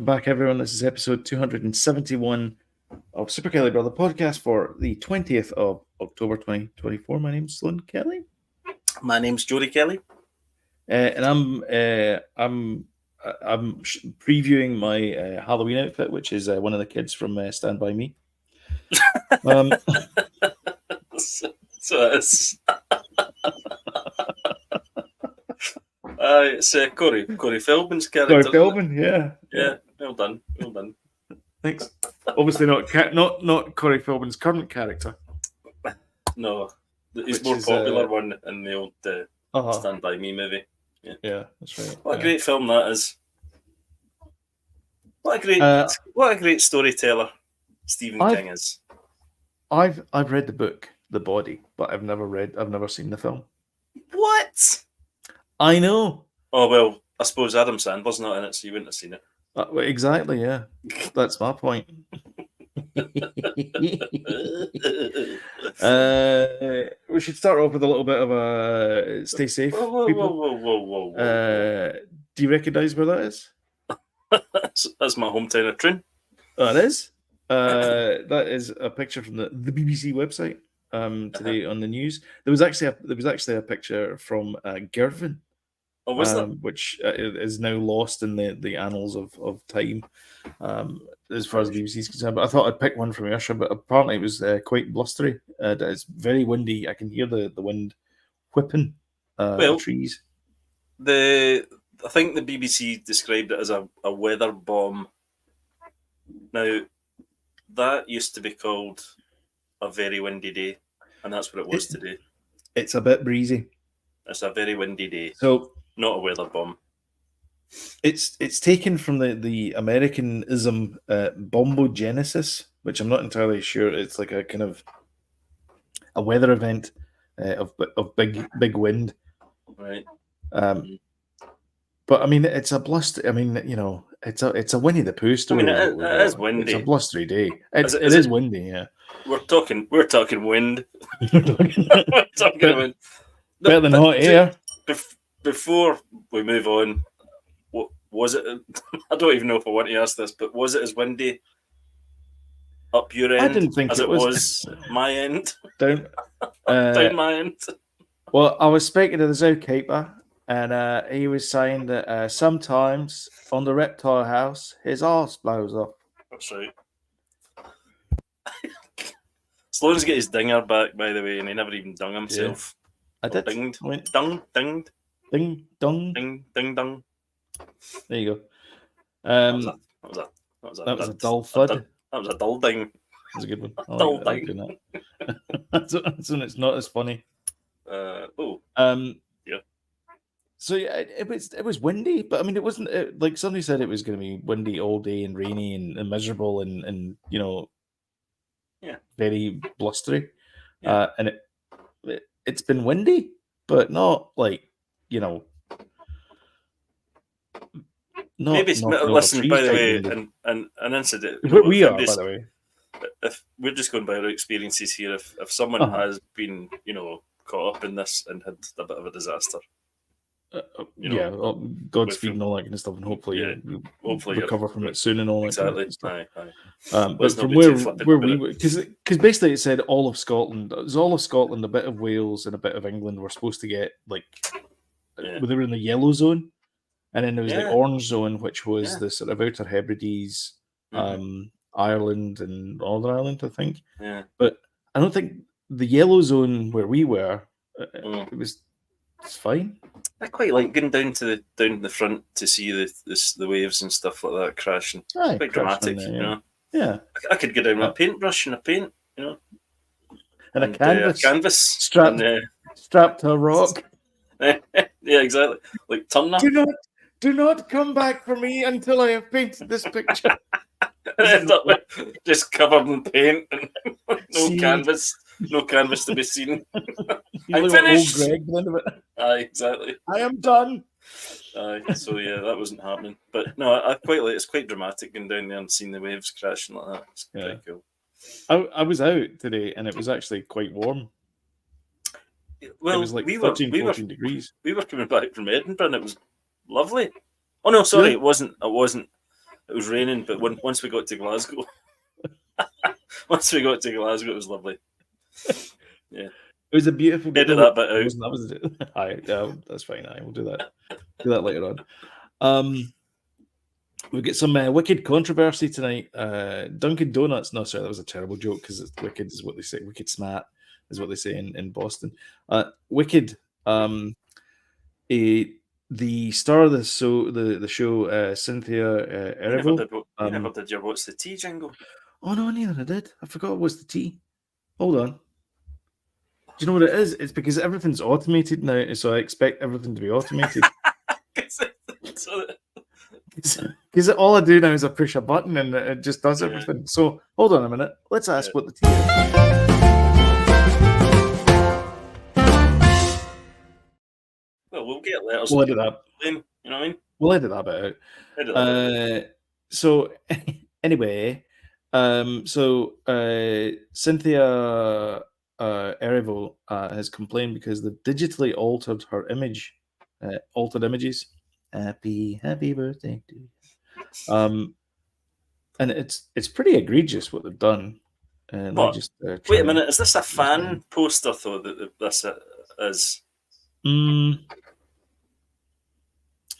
welcome back, everyone. This is episode 271 of Super Kelly Brother Podcast for the 20th of October 2024. My name's Sloan Kelly. My name's Jody Kelly. And I'm previewing my Halloween outfit, which is one of the kids from Stand By Me. So it's Corey Feldman's character. Corey Feldman, yeah. Well done. Thanks. Obviously not Corey Feldman's current character. No, he's more popular one in the old Stand By Me movie. Yeah, that's right. What a great film that is! What a great storyteller Stephen King is. I've read the book, The Body, but I've never seen the film. What? I know. Oh well, I suppose Adam Sandler's not in it, so you wouldn't have seen it. Exactly, yeah. That's my point. We should start off with a little bit of a stay safe, people. Whoa. Do you recognise where that is? That's my hometown of Trin. Oh, it is? That is a picture from the BBC website today on the news. There was actually a picture from Girvan. Oh, was that? Which is now lost in the annals of time, as far as the BBC is concerned. But I thought I'd pick one from Ayrshire, but apparently it was quite blustery. It's very windy. I can hear the wind whipping the trees. I think the BBC described it as a weather bomb. Now, that used to be called a very windy day, and that's what it was today. It's a bit breezy. It's a very windy day. So, not a weather bomb. It's taken from the Americanism bombogenesis, which I'm not entirely sure. It's like a kind of a weather event of big wind. Right. But I mean, it's a bluster. I mean, it's a Winnie the Pooh story. I mean, it is windy. It's a blustery day. It is windy. Yeah. We're talking wind. We're talking wind. Better than hot air. Before we move on, what was it? I don't even know if I want to ask this, but was it as windy up your end I didn't think as it was my end? Down my end. Well, I was speaking to the zookeeper, and he was saying that sometimes on the reptile house, his arse blows off. That's right. Sloan's got his dinger back, by the way, and he never even dung himself. Yeah. I did. Dinged. Dinged. Ding dong. Ding dong. There you go. That was a dull thud. That was a dull ding. That's a good one. Dull ding. That's when it's not as funny. Yeah. So yeah, it was windy, but I mean, it wasn't like somebody said it was going to be windy all day and rainy and miserable and very blustery. Yeah. And it's been windy, but not like not maybe listen, by the way, and an incident. We are, by the way. If we're just going by our experiences here, if someone has been, caught up in this and had a bit of a disaster, Godspeed and all that kind of stuff, and hopefully recover from it soon and all that. Exactly. Kind of stuff. But from where we were, because basically it said all of Scotland, it was all of Scotland, a bit of Wales, and a bit of England were supposed to get they were in the yellow zone, and then there was the orange zone, which was the sort of Outer Hebrides, Ireland and Northern Ireland, I think. Yeah. But I don't think the yellow zone where we were, it's fine. I quite like going down to the front to see the waves and stuff like that crashing. It's quite dramatic, there, Yeah. I could get down with a paintbrush and a paint, and a canvas strapped to a rock. Yeah, exactly. Like Turner. Do not come back for me until I have painted this picture. End up just covered in paint and no canvas to be seen. I'm finished. Aye, exactly. I am done. Aye, so that wasn't happening. But no, I quite like. It's quite dramatic going down there and seeing the waves crashing like that. It's quite cool. I was out today and it was actually quite warm. Well, it was like 14 degrees. We were coming back from Edinburgh and it was lovely. Oh no, sorry, really? It wasn't It was raining, but once we got to Glasgow, it was lovely. Yeah, it was a beautiful day. Edit that bit out. That was it. That's fine. We'll do that. Do that later on. We've got some Wicked controversy tonight. Dunkin' Donuts. No, sorry, that was a terrible joke because it's Wicked is what they say. Wicked smart is what they say in Boston. Wicked. The star of the show, Cynthia Erivo. You never did your What's the Tea jingle? Oh no, neither I did. I forgot What's the Tea. Hold on. Do you know what it is? It's because everything's automated now, so I expect everything to be automated. Because all I do now is I push a button and it just does everything. So hold on a minute. Let's ask what the tea is. Well, we'll get letters. We'll edit that. You know what I mean? We'll edit that bit out. So anyway, Cynthia Erivo has complained because they've digitally altered her image, altered images. Happy birthday to you. And it's pretty egregious what they've done. But, just, wait a minute, is this a fan poster though that this is?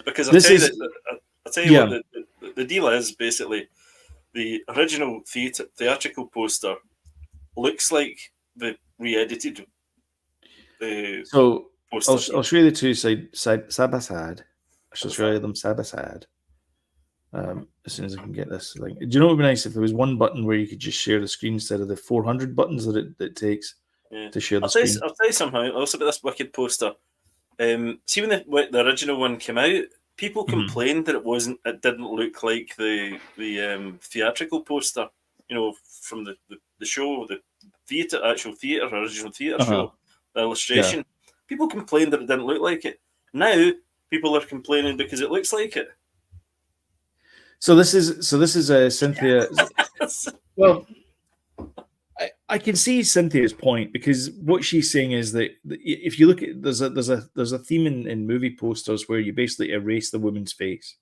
Because I'll tell you what the deal is. Basically, the original theatrical poster looks like the re-edited poster. I'll show you the two side by side. I shall show you them side by side. As soon as I can get this link. Do you know what would be nice if there was one button where you could just share the screen instead of the 400 buttons that it takes to share the screen? I'll tell you something else about this Wicked poster. See when the original one came out, people complained that it didn't look like the theatrical poster. You know, from the show, the original theatre show, the illustration. Yeah. People complained that it didn't look like it. Now people are complaining because it looks like it. So this is Cynthia. Well, I can see Cynthia's point because what she's saying is that if you look at there's a theme in movie posters where you basically erase the woman's face.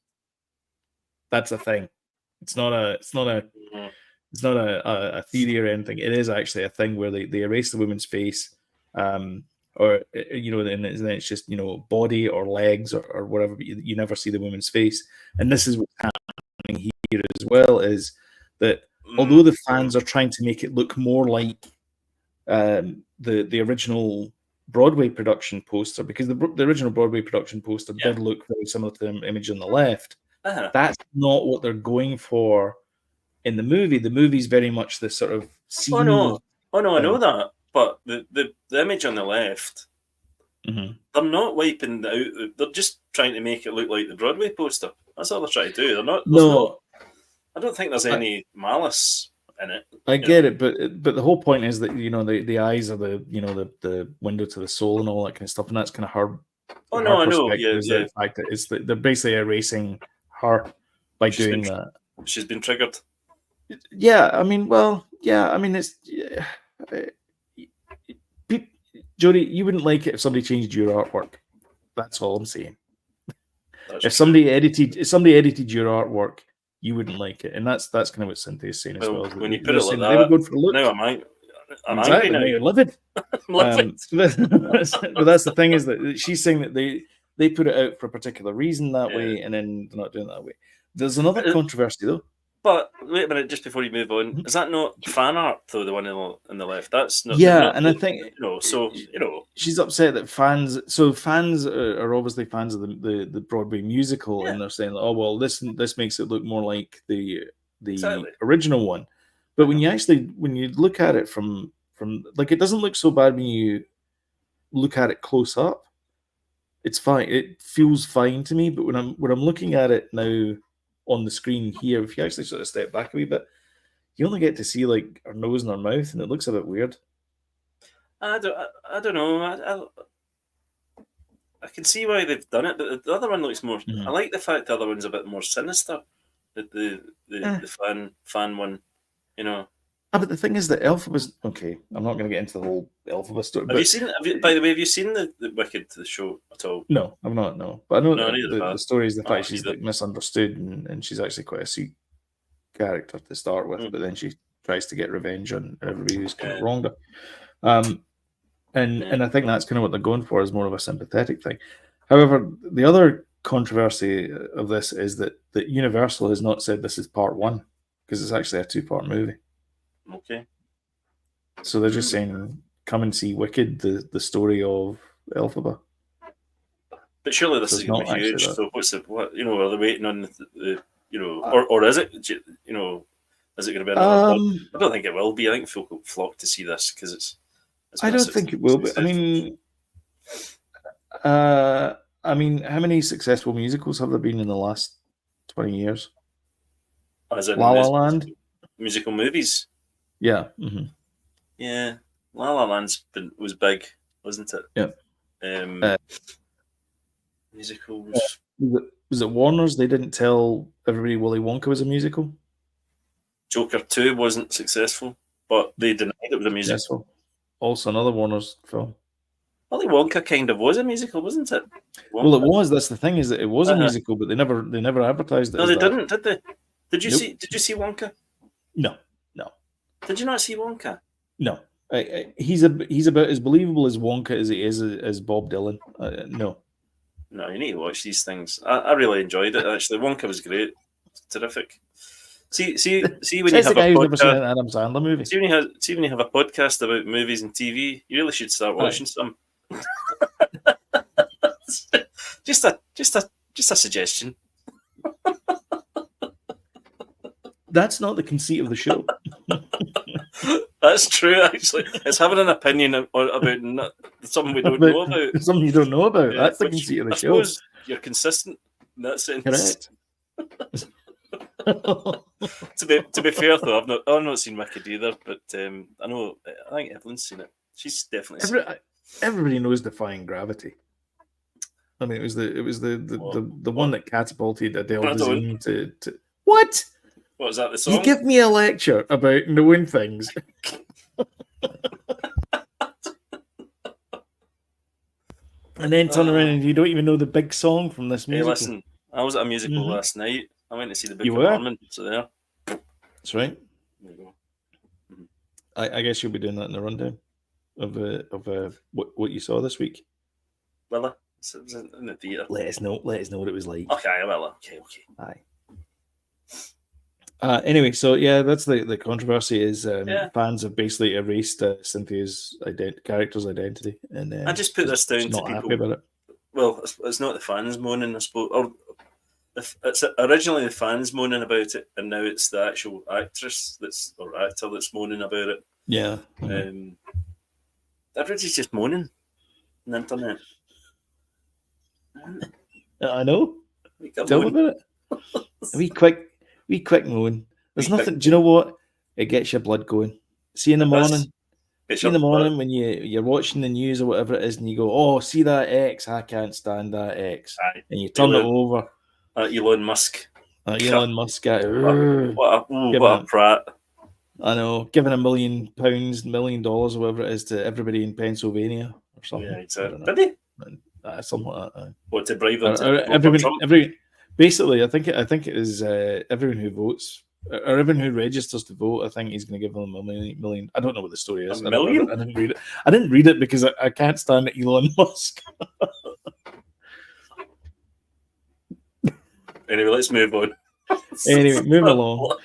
That's a thing. It's not a theory or anything. It is actually a thing where they erase the woman's face, or then it's just body or legs or whatever. But you never see the woman's face, and this is what's happening here as well. Is that although the fans are trying to make it look more like the original Broadway production poster, because the original Broadway production poster did look very similar to the image on the left. That's not what they're going for in the movie. The movie's very much this sort of scene. I know that. But the image on the left, they're not wiping out. They're just trying to make it look like the Broadway poster. That's all they're trying to do. They're not. No, I don't think there's any malice in it. I get it, but the whole point is that the eyes are the window to the soul and all that kind of stuff, and that's kind of her. Oh no, I know. Yeah. The fact that they're basically erasing her by doing that. She's been triggered. Yeah, it's. Jody, you wouldn't like it if somebody changed your artwork. That's all I'm saying. If somebody edited your artwork, you wouldn't like it, and that's kind of what Cynthia's saying as well. When you put it like that, they were good for look. No, I'm angry now. You're livid. But that's the thing, is that she's saying that they put it out for a particular reason that way, and then they're not doing it that way. There's another controversy though. But wait a minute, just before you move on, is that not fan art though? The one on the left, that's not. Yeah, and I think she's upset that fans. So fans are obviously fans of the Broadway musical, and they're saying, "Oh well, this makes it look more like the original one." But when you look at it from like, it doesn't look so bad when you look at it close up. It's fine. It feels fine to me. But when I'm looking at it now on the screen here, if you actually sort of step back a wee bit, you only get to see like her nose and her mouth, and it looks a bit weird. I don't know. I can see why they've done it, but the other one looks more. I like the fact the other one's a bit more sinister. The fan one, But the thing is that Elphaba's okay. I'm not going to get into the whole Elphaba story. By the way, have you seen the Wicked the show at all? No, I've not. No, but I know the story is the fact she's like misunderstood, and she's actually quite a character to start with, but then she tries to get revenge on everybody who's kind of wronged her. And I think that's kind of what they're going for, is more of a sympathetic thing. However, the other controversy of this is that Universal has not said this is part one, because it's actually a 2-part movie. Okay. So they're just saying, come and see Wicked, the story of Elphaba. But surely this is going to be huge. So are they waiting on the or is it, is it going to be another? I don't think it will be. I think folk will flock to see this because it's I don't think it will be. I mean, how many successful musicals have there been in the last 20 years? As in La La Land? Musical movies? Yeah. Mm-hmm. Yeah. La La Land was big, wasn't it? Yeah. Musicals. Was it Warner's? They didn't tell everybody Willy Wonka was a musical? Joker 2 wasn't successful, but they denied it was a musical. Also another Warner's film. Willy Wonka kind of was a musical, wasn't it? Wonka. Well, it was. That's the thing, is that it was a musical, but they never advertised it. No, they didn't, did they? Did you see Wonka? No. Did you not see Wonka? No. He's about as believable as Wonka as he is as Bob Dylan. No. No, you need to watch these things. I really enjoyed it, actually. Wonka was great. It's terrific. See when you have a podcast. Never seen an Adam Sandler movie. See when you have a podcast about movies and TV, you really should start watching some. just a suggestion. That's not the conceit of the show. That's true, actually. It's having an opinion about something we don't know about. Something you don't know about. Yeah, that's the conceit of the show. I suppose you're consistent in that sense. Correct. To be fair, though, I've not seen Wicked either, but I think Evelyn's seen it. She's definitely seen it. Everybody knows Defying Gravity. I mean, it was the one that catapulted Adele Dazeem to what? What was that? The song? You give me a lecture about knowing things. And then turn around and you don't even know the big song from this musical. Hey, listen, I was at a musical last night. I went to see the Book of Mormon. So there. That's right. There you go. Mm-hmm. I guess you'll be doing that in the rundown of what you saw this week. Well, it was in the theatre. Let us know what it was like. Okay, well, okay. Aye. Anyway, so yeah, that's the controversy is fans have basically erased Cynthia's character's identity, and I just put this down to not people. Happy about it. Well, it's not the fans moaning, I suppose, or it's originally the fans moaning about it, and now it's the actual actor that's moaning about it. Yeah, everybody's just moaning on the internet. I know. Tell me about it. We quick moan. There's nothing. Do you know what? It gets your blood going. See in the morning. When you're watching the news or whatever it is, and you go, "Oh, see that X? I can't stand that X." Aye. And you turn it over. Elon Musk. Elon Musk. What a prat. I know. Giving £1 million, $1 million, or whatever it is, to everybody in Pennsylvania or something. Yeah, exactly. Did he? Something like that. What, to bribe them to every basically, I think it is everyone who votes or everyone who registers to vote. I think he's going to give them $1 million. I don't know what the story is. $1 million? I didn't read it. I didn't read it because I can't stand Elon Musk. Anyway, let's move on. Anyway, moving along.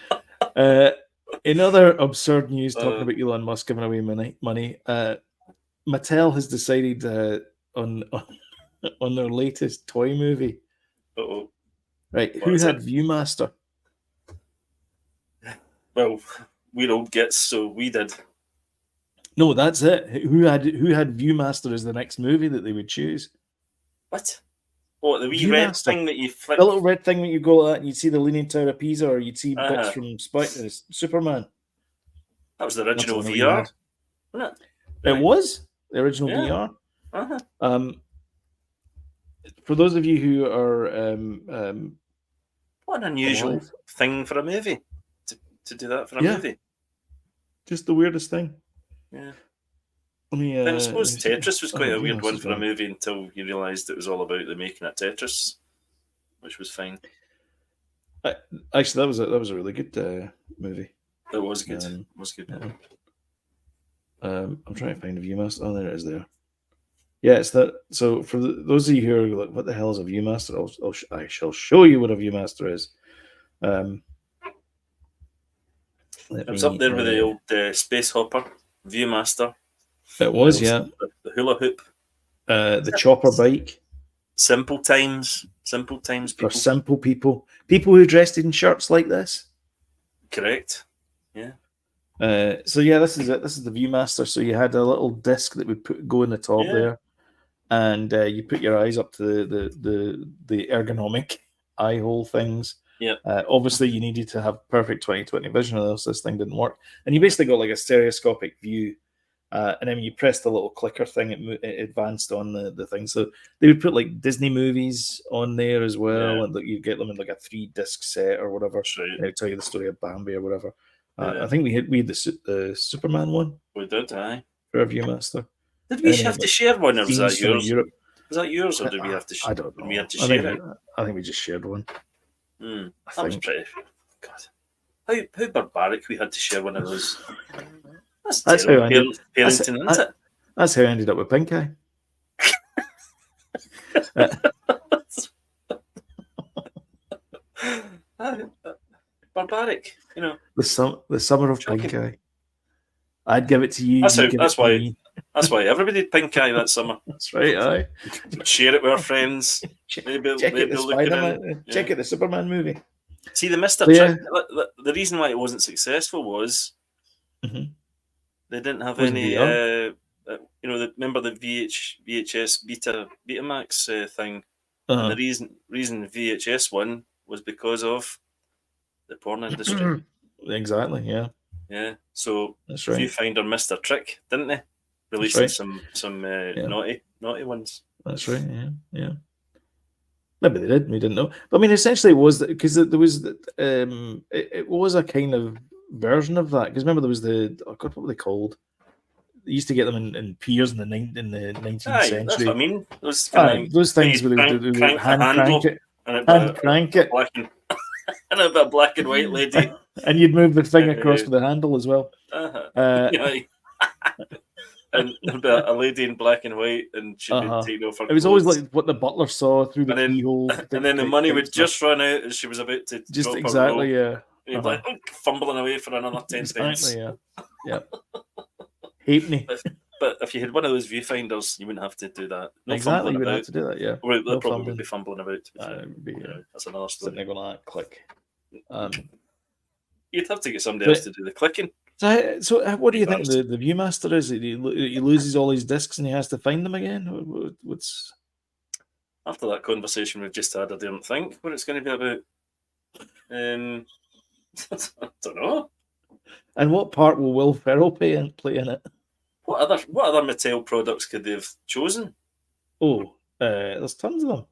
In other absurd news, talking about Elon Musk giving away money, Mattel has decided on their latest toy movie. Uh-oh. Right, who had Viewmaster? Well, we're old gits, so we did. No, that's it. Who had Viewmaster as the next movie that they would choose? What? What, the wee red thing that you flick? The little red thing that you go like that and you'd see the Leaning Tower of Pisa, or you'd see bits from Superman. That was the original VR, wasn't it? It was the original VR. Uh-huh. For those of you who are what an unusual thing for a movie to do that for a movie. Just the weirdest thing. Yeah. I suppose Tetris was quite a weird one for a movie until you realised it was all about the making of Tetris, which was fine. Actually, that was a really good movie. It was good. It was good. I'm trying to find a Viewmaster. Oh, there it is. There. Yeah, it's that. So for those of you who are like, "What the hell is a Viewmaster?" I shall show you what a Viewmaster is. It was up there with the old Space Hopper, Viewmaster. It was, yeah. The hula hoop. The chopper bike. Simple times. Simple times. For simple people. People who dressed in shirts like this. Correct. Yeah. So yeah, this is it. This is the Viewmaster. So you had a little disc that would go in the top there, and you put your eyes up to the ergonomic eye hole things. Yeah. Obviously, you needed to have perfect 20/20 vision, or else this thing didn't work. And you basically got like a stereoscopic view. And then when you press the little clicker thing, it advanced on the thing. So they would put like Disney movies on there as well, and you get them in like a 3-disc set or whatever. Right. They would tell you the story of Bambi or whatever. I think we had the Superman one. We did, aye. For a Viewmaster. Did we have to share one, or was that yours? Was that yours, or did we have to share? I don't know. We had to share it. I think we just shared one. That was pretty. God, how barbaric we had to share one of those. That's how I ended. Parenting, isn't it? That's how I ended up with pink eye. Barbaric, you know. The summer of pink eye. I'd give it to you. That's why everybody had pink eye that summer. That's right, aye. Share it with our friends. Check out the Superman movie. See, the Mr. Trick, the reason why it wasn't successful was they didn't have any, remember the VHS Betamax thing. And the reason VHS won was because of the porn industry. Exactly, yeah. Yeah, so that's right. Viewfinder Mr. Trick, didn't they? Releasing some naughty ones. That's right, yeah. Maybe they did. We didn't know. But I mean, essentially, it was because there was it was a kind of version of that. Because remember, there was what were they called? They used to get them in piers in the 19th century. That's what I mean. Those things where they hand crank it, and a bit black and white lady, and you'd move the thing across with the handle as well. And about a lady in black and white, and she'd be taking off her It was always like what the butler saw through the keyhole. And then the money would just run out as she was about to drop exactly, her roll. You'd be like fumbling away for another 10 pence. Yeah. Halfpenny. But if you had one of those viewfinders, you wouldn't have to do that. No, exactly, you wouldn't have to do that. Yeah, they probably would be fumbling about. That's another story. Sitting there going like click. You'd have to get somebody else to do the clicking. So what do you think the Viewmaster is? He loses all his discs and he has to find them again? What's after that conversation we've just had? I don't think what it's going to be about. I don't know. And what part will Will Ferrell play in it? What other Mattel products could they have chosen? Oh, there's tons of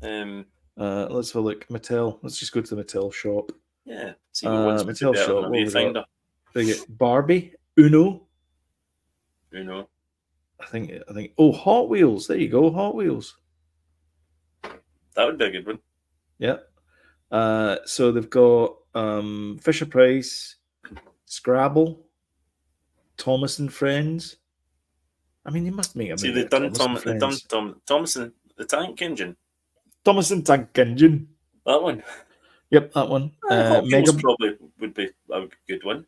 them. Let's have a look. Mattel. Let's just go to the Mattel shop. Yeah. See Mattel shop. What they get Barbie, Uno. I think. Oh, Hot Wheels. There you go. Hot Wheels. That would be a good one. Yeah. So they've got Fisher Price, Scrabble, Thomas and Friends. I mean, you must make a movie. See, they've done Thomas and the Tank Engine. Thomas and Tank Engine. That one. Yep, that one. Mega probably would be a good one.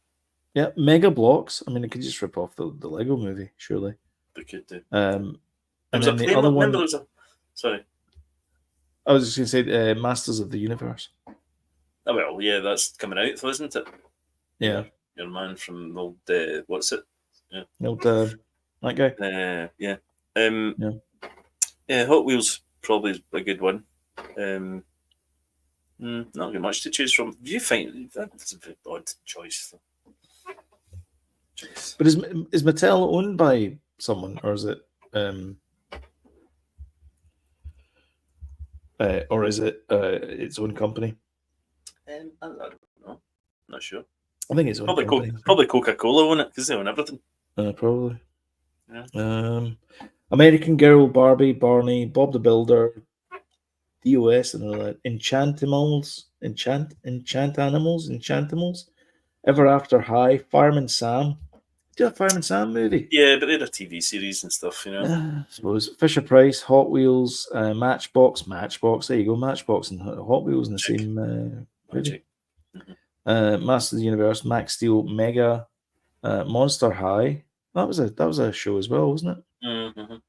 Yeah, Mega Blocks. I mean, it could just rip off the Lego movie, surely. They could do. And then the other one. Sorry. I was just going to say Masters of the Universe. Oh, well, yeah, that's coming out, though, isn't it? Yeah. Your man from old, what's it? Yeah. Old, that guy? Yeah. Yeah, Hot Wheels probably is a good one. Not got much to choose from. That's a bit odd choice, though. But is Mattel owned by someone, or is it its own company? I don't know. Not sure. I think it's probably Coca-Cola own it because they own everything. Probably. Yeah. American Girl, Barbie, Barney, Bob the Builder, DOS and all that. Enchantimals, Enchantimals. Ever After High, Fireman Sam. Do a Fireman Sam movie? Yeah, but they're a TV series and stuff, I suppose. Fisher Price, Hot Wheels, Matchbox. There you go. Matchbox and Hot Wheels in the same movie. Masters of the Universe, Max Steel, Mega, Monster High. That was a show as well, wasn't it?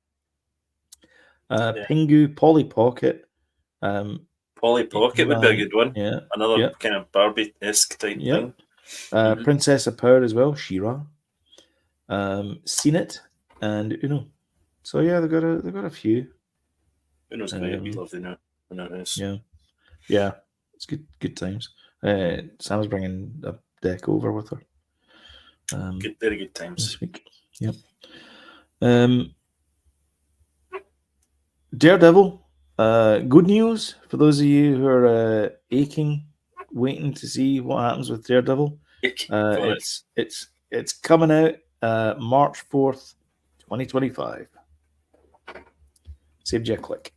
Pingu, Polly Pocket. Polly Pocket would be a good one. Yeah. Another kind of Barbie-esque type thing. Princess of Power as well, She-Ra. Seen It and Uno. So yeah, they've got a few. Uno's great. We love the Uno. Yeah, it's good times. Sam's bringing a deck over with her. Very good times this week. Yep. Daredevil. Good news for those of you who are waiting to see what happens with Daredevil. It's coming out March 4th, 2025. Saved you a click.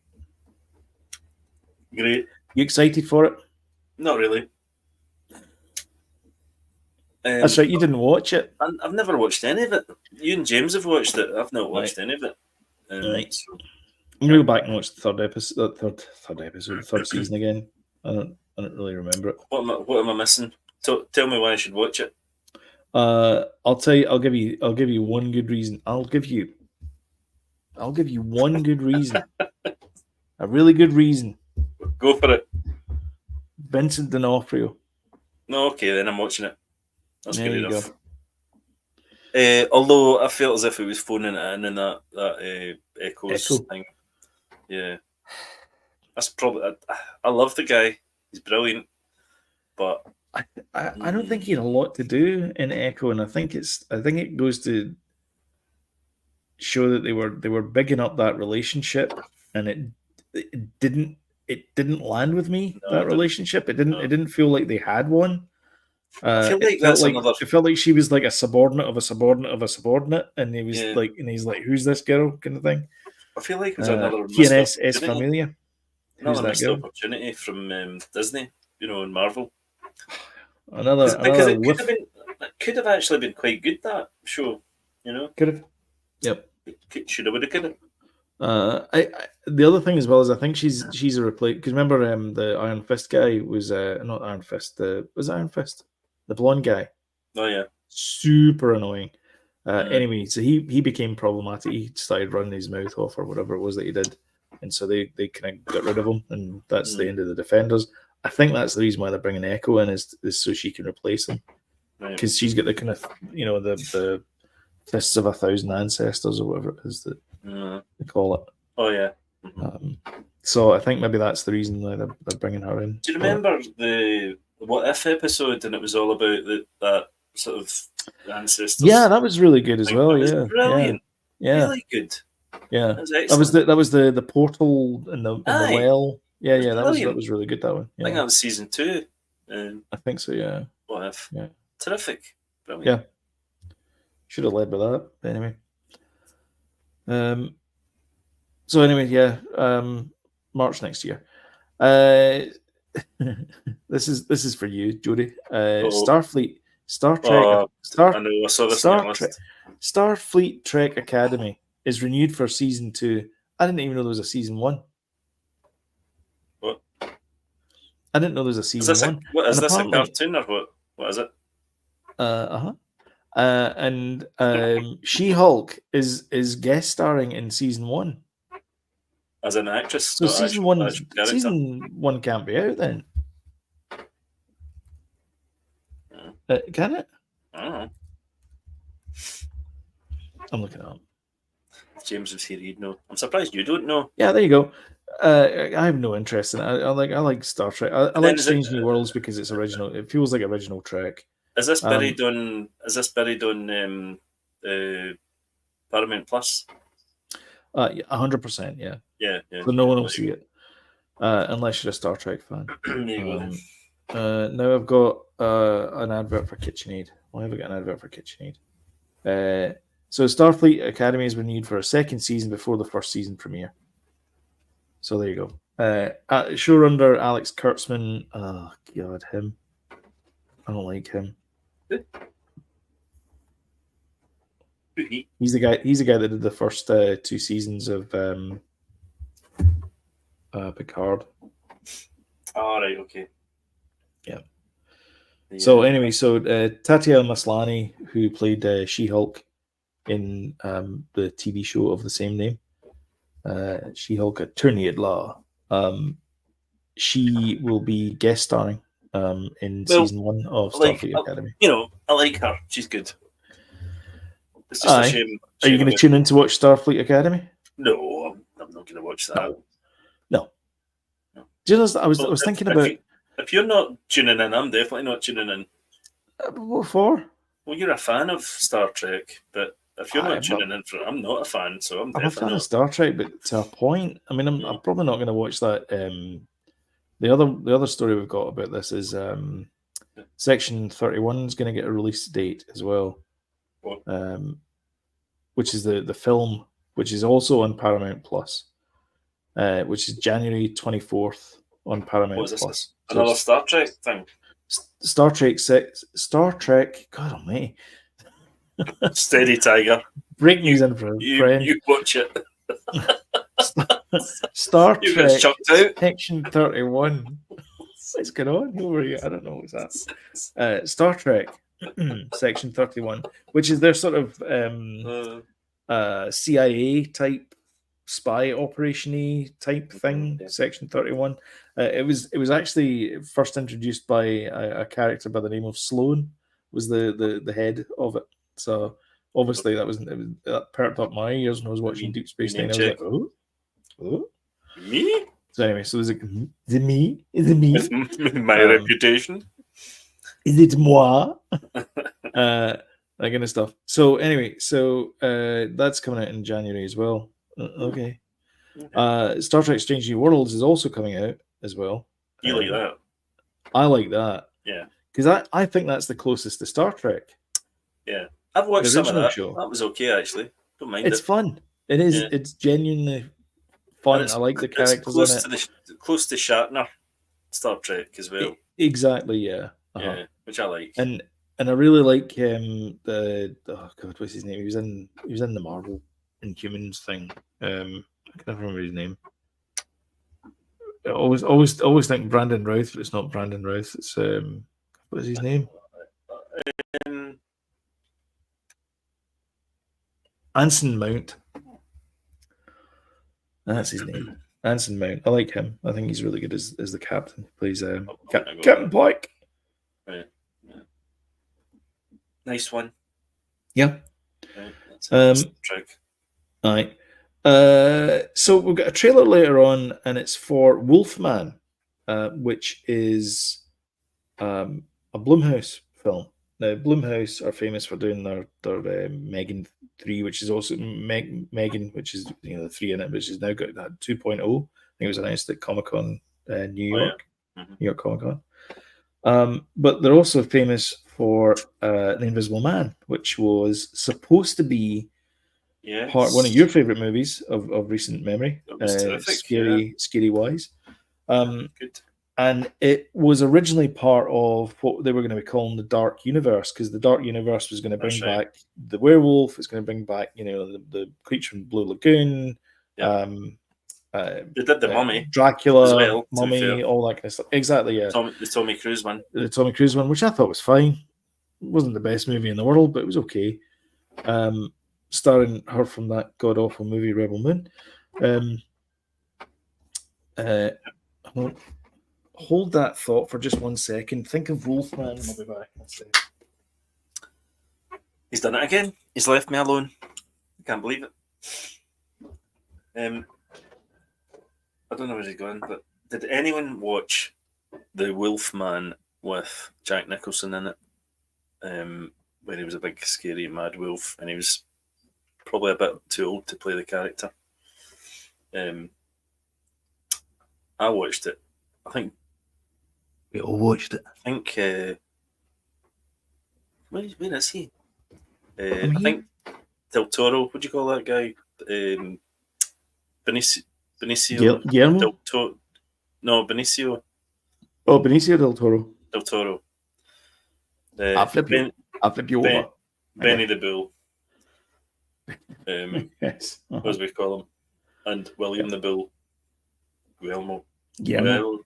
Great. You excited for it? Not really. That's right, you didn't watch it. I've never watched any of it. You and James have watched it. I've not watched any of it. Right. So I'm going to go back and watch the third season again. I don't really remember it. What am I missing? Tell me why I should watch it. I'll tell you. I'll give you one good reason. I'll give you one good reason. A really good reason. Go for it. Vincent D'Onofrio. No, okay, then I'm watching it. That's good enough. Although I felt as if it was phoning it in that Echo thing. Yeah, that's probably. I love the guy. He's brilliant, but I don't think he had a lot to do in Echo, and I think it goes to show that they were bigging up that relationship, and it didn't land with me. Relationship, it didn't feel like they had one. I feel like it felt like she was like a subordinate of a subordinate of a subordinate, and he's like, who's this girl, kind of thing. I feel like it was another TNS Familia. Another missed opportunity from Disney, and Marvel. Another it could have actually been quite good, that show, Could have. Yep. Should have, would have, could have. The other thing as well is I think she's a replace, because remember the Iron Fist guy was not Iron Fist, was Iron Fist the blonde guy. Oh yeah, super annoying. Anyway, so he became problematic. He started running his mouth off or whatever it was that he did, and so they kind of got rid of him, and that's the end of the Defenders. I think that's the reason why they're bringing Echo in is so she can replace him, because she's got the kind of the fists of 1,000 ancestors or whatever it is that they call it. Oh yeah. So I think maybe that's the reason why they're bringing her in. Do you remember the What If episode, and it was all about that sort of ancestors? Yeah, that was really good as well. Yeah, brilliant. Yeah, really good. Yeah, that was the portal in the well. Yeah, that was really good, that one. Yeah. I think that was season 2. I think so. Yeah. What If? Yeah. Terrific. Brilliant. Yeah. Should have led with that. But anyway. So anyway, yeah. March next year. This is for you, Jody. Starfleet, Star Trek, I know. I saw this Starfleet Trek Academy is renewed for season 2. I didn't even know there was a season 1. What? I didn't know there was a season 1. Is this a cartoon or what? What is it? And She-Hulk is guest starring in season 1 as an actress. So season one can't be out then. Can it? I don't know. I'm looking it up. If James was here, he'd know. I'm surprised you don't know. Yeah, there you go. I have no interest in it. I like Star Trek. I like Strange New Worlds because it's original. It feels like original Trek. Is this buried on? Paramount Plus? 100%. Yeah. Yeah. So no one will see it unless you're a Star Trek fan. Now I've got an advert for KitchenAid. Why have I got an advert for KitchenAid? So Starfleet Academy has been renewed for a second season before the first season premiere. So there you go. Showrunner Alex Kurtzman. Oh God, him. I don't like him. He's the guy. He's the guy that did the first 2 seasons of Picard. All right. Okay. Yeah. So anyway, Tatiana Maslany, who played She-Hulk in the TV show of the same name, She-Hulk Attorney at Law, she will be guest starring in season 1 of Starfleet Academy. I like her. She's good. It's just a shame. Are you going to tune in to watch Starfleet Academy? No, I'm not going to watch that. No. Do you know, I was thinking about... If you're not tuning in, I'm definitely not tuning in. What for? Well, you're a fan of Star Trek, but if you're not tuning in for it, I'm not a fan, so I'm definitely a fan of Star Trek, but to a point. I mean, I'm probably not going to watch that. The other story we've got about this is Section 31 is going to get a release date as well. What? Which is the film, which is also on Paramount Plus, which is January 24th on Paramount Plus. Another Star Trek thing. Star Trek. God almighty. Steady, Tiger. Break news in for a friend. You watch it. Star Trek Section 31. What's going on over here? I don't know what's that. Star Trek Section 31, which is their sort of CIA type spy operation-y type thing. Section 31. It was actually first introduced by a character by the name of Sloan, was the head of it. So obviously that perked up my ears when I was watching Deep Space Nine. I was like, oh, me? So anyway, so is it me? Is it me? My reputation? Is it moi? That kind of stuff. So anyway, that's coming out in January as well. Okay. Star Trek Strange New Worlds is also coming out as well. You like that? I like that. Yeah. Because I think that's the closest to Star Trek. Yeah. I've watched some of that. Show. That was okay, actually. Don't mind it. It's fun. It is. Yeah. It's genuinely fun. I like the characters in it. Close to Shatner Star Trek as well. Exactly, yeah. Yeah, which I like. And I really like what's his name? He was in the Marvel Inhumans thing. I can never remember his name. I always think Brandon Routh, but it's not Brandon Routh. It's what's his name? Anson Mount. That's his name. Anson Mount. I like him. I think he's really good as the captain. He plays Captain Pike. Right. Yeah. Nice one. Yeah. Trick. All right. So we've got a trailer later on, and it's for Wolfman, which is a Blumhouse film. Now, Blumhouse are famous for doing their Megan 3, which is also Megan, which is the 3 in it, which has now got that 2.0. I think it was announced at Comic-Con New York, New York Comic-Con. But they're also famous for The Invisible Man, which was supposed to be one of your favorite movies of recent memory. Scary Wise. Good. And it was originally part of what they were going to be calling the Dark Universe, because the Dark Universe was going to bring back the werewolf. It's going to bring back, the creature from Blue Lagoon. Yeah. They did the Mummy, Dracula, as well, Mummy, all that kind of stuff. Exactly, yeah. The Tommy Cruise one. The Tommy Cruise one, which I thought was fine. It wasn't the best movie in the world, but it was okay. Starring her from that god awful movie Rebel Moon. Hold that thought for just 1 second. Think of Wolfman. I'll be back. He's done it again. He's left me alone. I can't believe it. I don't know where he's going, but did anyone watch The Wolfman with Jack Nicholson in it? Where he was a big, scary, mad wolf, and he was probably a bit too old to play the character. I watched it. I think we all watched it. I think where is he? I think Del Toro. What do you call that guy? Benicio Guillermo? Del Toro. No, Benicio. Oh, Benicio del Toro. Del Toro. I'll flip you over. Benny the Bull. Yes. As we call him. And William the Bull. Guillermo. Guillermo.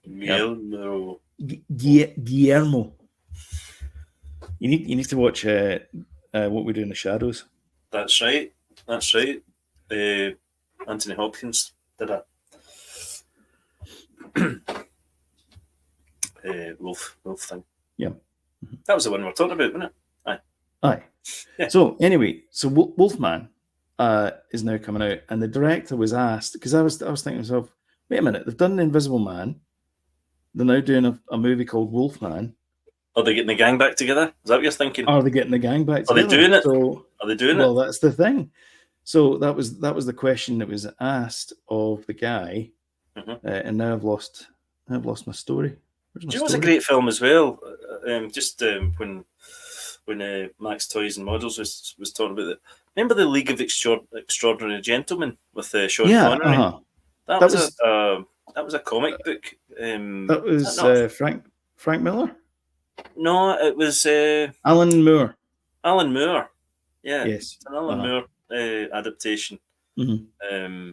You need to watch What We Do in the Shadows. That's right. Anthony Hopkins did a wolf thing. Yeah. That was the one we were talking about, wasn't it? Aye. Yeah. So anyway, Wolfman is now coming out, and the director was asked, because I was thinking to myself, wait a minute, they've done The Invisible Man, they're now doing a movie called Wolfman. Are they getting the gang back together? Is that what you're thinking? Are they getting the gang back together? Are they doing it? Are they doing it? Well, that's the thing. So that was the question that was asked of the guy, and now I've lost my story. Do you know it's a great film as well? When Max Toys and Models was talking about it. Remember the League of Extraordinary Gentlemen with Sean Connery? That was a comic book. That was Frank Miller. No, it was Alan Moore. Alan Moore. Yeah. Yes. It's an Alan Moore adaptation. Mm-hmm.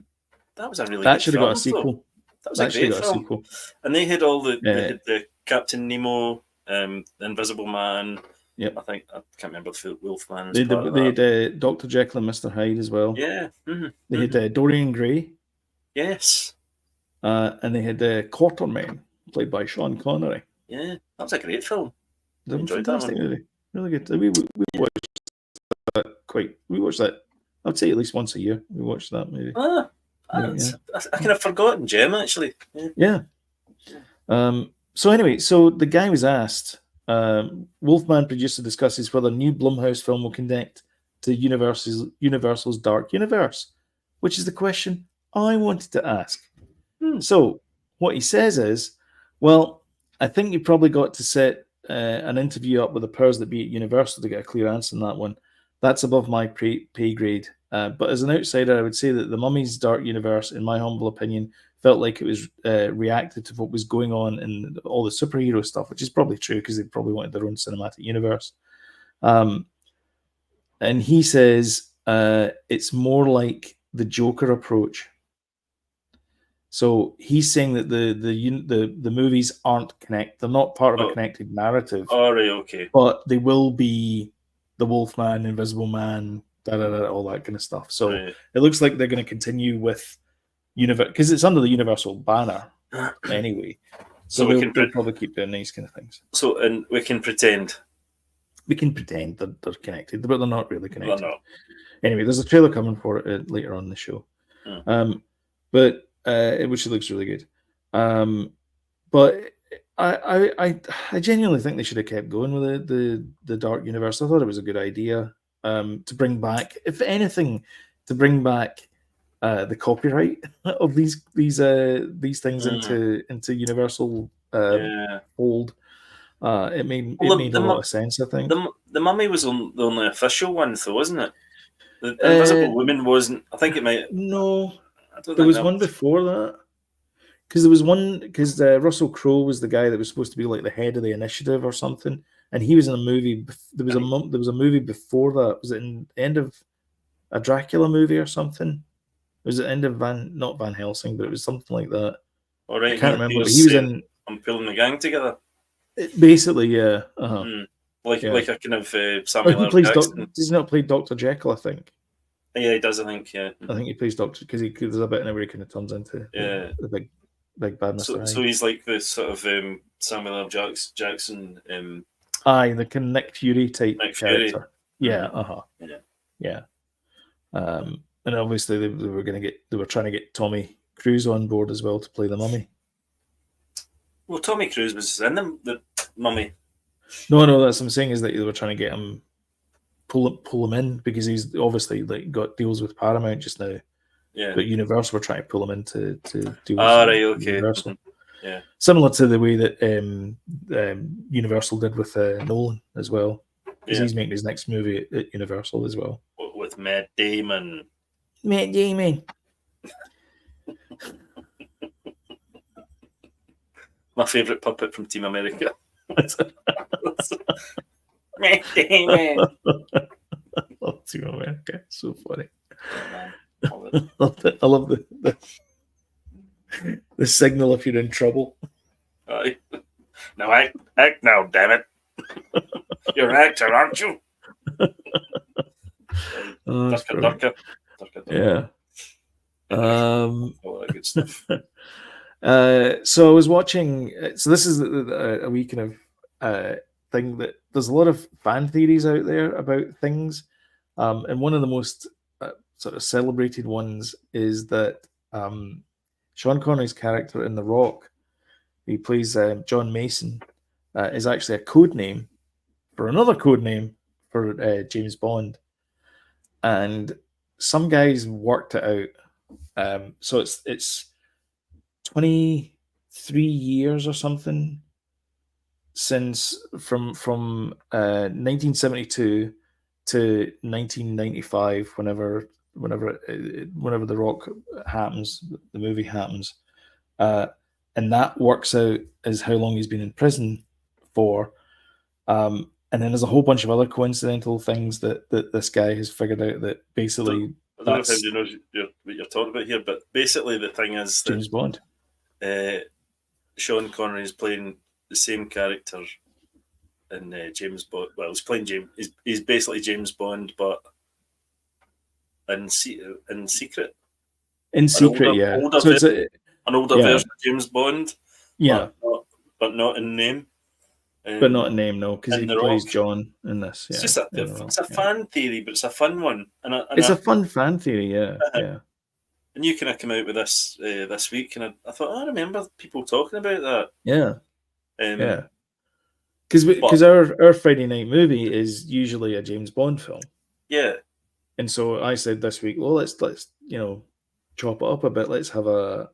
That was a really that good should have got a sequel. That was a great film. And they had all the Captain Nemo, the Invisible Man. Yep. I can't remember the Wolfman. They had Dr. Jekyll and Mr. Hyde as well. Yeah. They had Dorian Gray. Yes. And they had Quartermain, played by Sean Connery. Yeah, that was a great film. I enjoyed that movie. Really good. We watched that We watched that. I'd say at least once a year. We watched that movie. I kind of forgotten Gem actually. Yeah. So anyway, the guy was asked. Wolfman producer discusses whether new Blumhouse film will connect to Universal's Dark Universe, which is the question I wanted to ask. So what he says is, well, I think you probably got to set an interview up with the powers that be at Universal to get a clear answer on that one. That's above my pay grade. But as an outsider, I would say that The Mummy's Dark Universe, in my humble opinion, felt like it was reactive to what was going on in all the superhero stuff, which is probably true because they probably wanted their own cinematic universe. And he says it's more like the Joker approach. So he's saying that the movies aren't connected; they're not part of a connected narrative. All right, okay. But they will be the Wolfman, Invisible Man, all that kind of stuff. So it looks like they're going to continue with because it's under the Universal banner anyway. So they'll probably keep doing these kind of things. So, and we can pretend. We can pretend that they're connected, but they're not really connected. They're not. Anyway, there's a trailer coming for it later on in the show. But which looks really good. But I genuinely think they should have kept going with the Dark Universe. I thought it was a good idea to bring back, if anything, the copyright of these things into Universal fold. It made a lot of sense, I think. The Mummy was the only official one, though, wasn't it? The Invisible Woman wasn't. I think it might. No, there was one before that. Because there was one. Because Russell Crowe was the guy that was supposed to be like the head of the initiative or something, and he was in a movie. There was a movie before that. Was it in the end of a Dracula movie or something? Was it end of not Van Helsing, but it was something like that. All right, I can't remember. But he was in. I'm pulling the gang together. Basically, yeah. Like a kind of Samuel L. Jackson. Does he not play Dr. Jekyll? I think. Yeah, he does. I think. Yeah. I think he plays Doctor because there's a bit in where he kind of turns into the big bad Mr. So he's like the sort of Samuel L. Jackson. The kind of Nick Fury type character. Fury. Yeah. Yeah. And obviously they were trying to get Tommy Cruise on board as well to play the Mummy. Well, Tommy Cruise was in the Mummy. No, that's what I'm saying is that they were trying to get him pull him in because he's obviously like got deals with Paramount just now. Yeah. But Universal were trying to pull him in to deal with okay. Universal. Yeah. Similar to the way that Universal did with Nolan as well. Because he's making his next movie at Universal as well. With Matt Damon. my favourite puppet from Team America. Oh, Team America, so funny. Oh, I love the signal if you're in trouble. aye. Now act now, damn it! You're an actor, aren't you? Durka. Yeah. All that good stuff. So I was watching. So this is a wee kind of thing that there's a lot of fan theories out there about things, and one of the most sort of celebrated ones is that Sean Connery's character in The Rock, he plays John Mason, is actually a code name for another code name for James Bond, and some guys worked it out. So it's 23 years or something since from 1972 to 1995, whenever The Rock happens, the movie happens, and that works out as how long he's been in prison for. And then there's a whole bunch of other coincidental things that this guy has figured out that basically. I don't know if anybody knows what you're talking about here, but basically the thing is that James Bond. Sean Connery is playing the same character in James Bond. Well, he's playing James. He's basically James Bond, but in secret. In secret, older so it's an older version of James Bond. Yeah, but not in name. But not in name, no, because he plays Rock. John in this. It's just it's a fan theory, but it's a fun one. It's a fun fan theory, yeah. And you kind of come out with this this week, and I thought, I remember people talking about that. Yeah. Because our Friday night movie is usually a James Bond film. Yeah. And so I said this week, well, let's chop it up a bit. Let's have a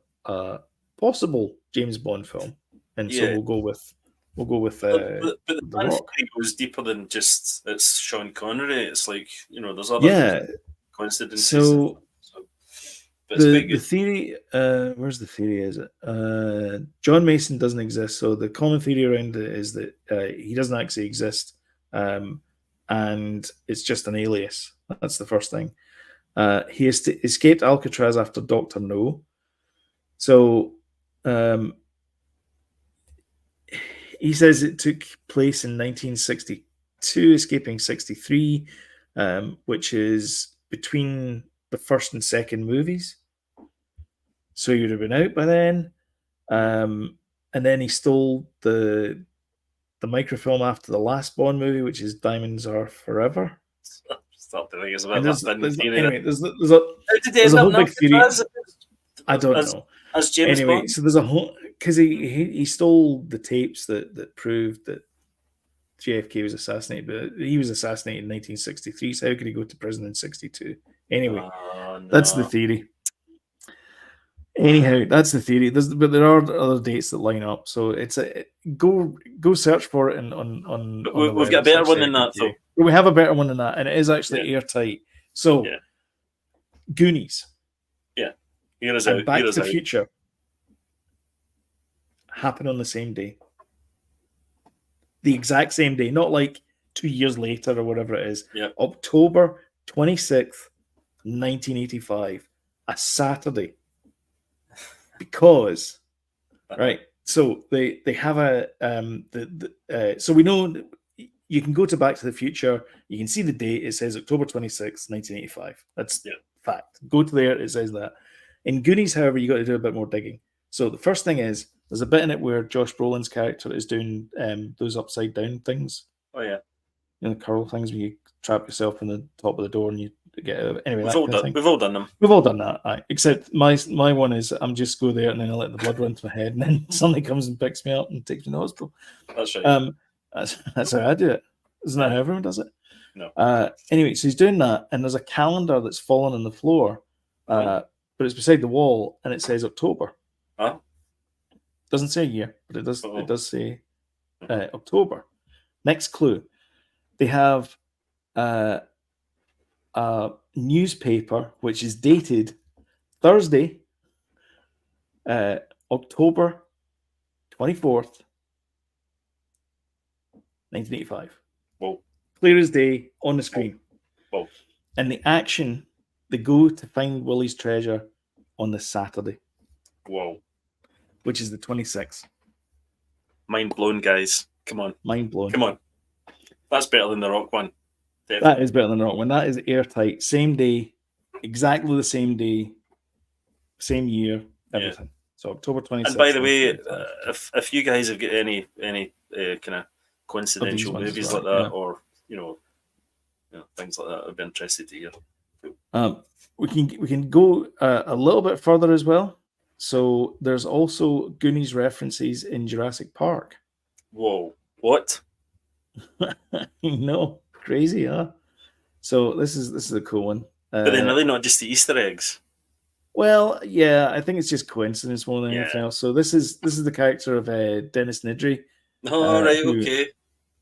possible James Bond film, and so we'll go with. But the fan theory goes deeper than just it's Sean Connery. It's like, there's other coincidences. So the theory, where's the theory? Is it John Mason doesn't exist? So the common theory around it is that he doesn't actually exist, and it's just an alias. That's the first thing. He escaped Alcatraz after Dr. No. So he says it took place in 1962, escaping 63, which is between the first and second movies. So he would have been out by then. And then he stole the microfilm after the last Bond movie, which is Diamonds Are Forever. There's a whole big theory. I don't know. As James Bond? So there's a whole, because he stole the tapes that proved that JFK was assassinated, but he was assassinated in 1963. So how could he go to prison in 62? Anyway, that's the theory. Anyhow, that's the theory. But there are other dates that line up. So it's go search for it on. We've got a better one than that, though. We have a better one than that, and it is actually airtight. So, Goonies. And Back to the Future happen on the same day. The exact same day, not like 2 years later or whatever it is. Yep. October 26th, 1985, a Saturday. Because, right, so they have a so we know you can go to Back to the Future, you can see the date, it says October 26th, 1985. That's fact. Go to there, it says that. In Goonies, however, you got to do a bit more digging. So the first thing is, there's a bit in it where Josh Brolin's character is doing those upside down things. Oh, yeah. The curl things where you trap yourself in the top of the door and you get out of it. Anyway, we've all done them. We've all done that. Right. Except my one is I'm just go there and then I let the blood run to my head and then somebody comes and picks me up and takes me to the hospital. That's right. That's how I do it. Isn't that how everyone does it? No. Anyway, so he's doing that and there's a calendar that's fallen on the floor. But it's beside the wall and it says October. Huh? Doesn't say a year, but it does. It does say October. Next clue: they have a newspaper which is dated Thursday, October 24th, 1985. Whoa. Clear as day on the screen. Whoa. And the action, they go to find Willie's treasure on the Saturday. Whoa. Which is the 26th. Mind blown, guys. Come on. Mind blown. Come on. That's better than the Rock one. Definitely. That is better than the Rock one. That is airtight. Same day. Exactly the same day. Same year. Everything. Yeah. So October 26th. And by the way, if you guys have got any kind of coincidental movies like that, or you know, things like that, I'd be interested to hear. We can go a little bit further as well. So there's also Goonies references in Jurassic Park. Whoa! What? No, crazy, huh? So this is a cool one. But then are they not just the Easter eggs? Well, yeah, I think it's just coincidence more than anything else. So this is the character of Dennis Nedry. Oh, right, okay.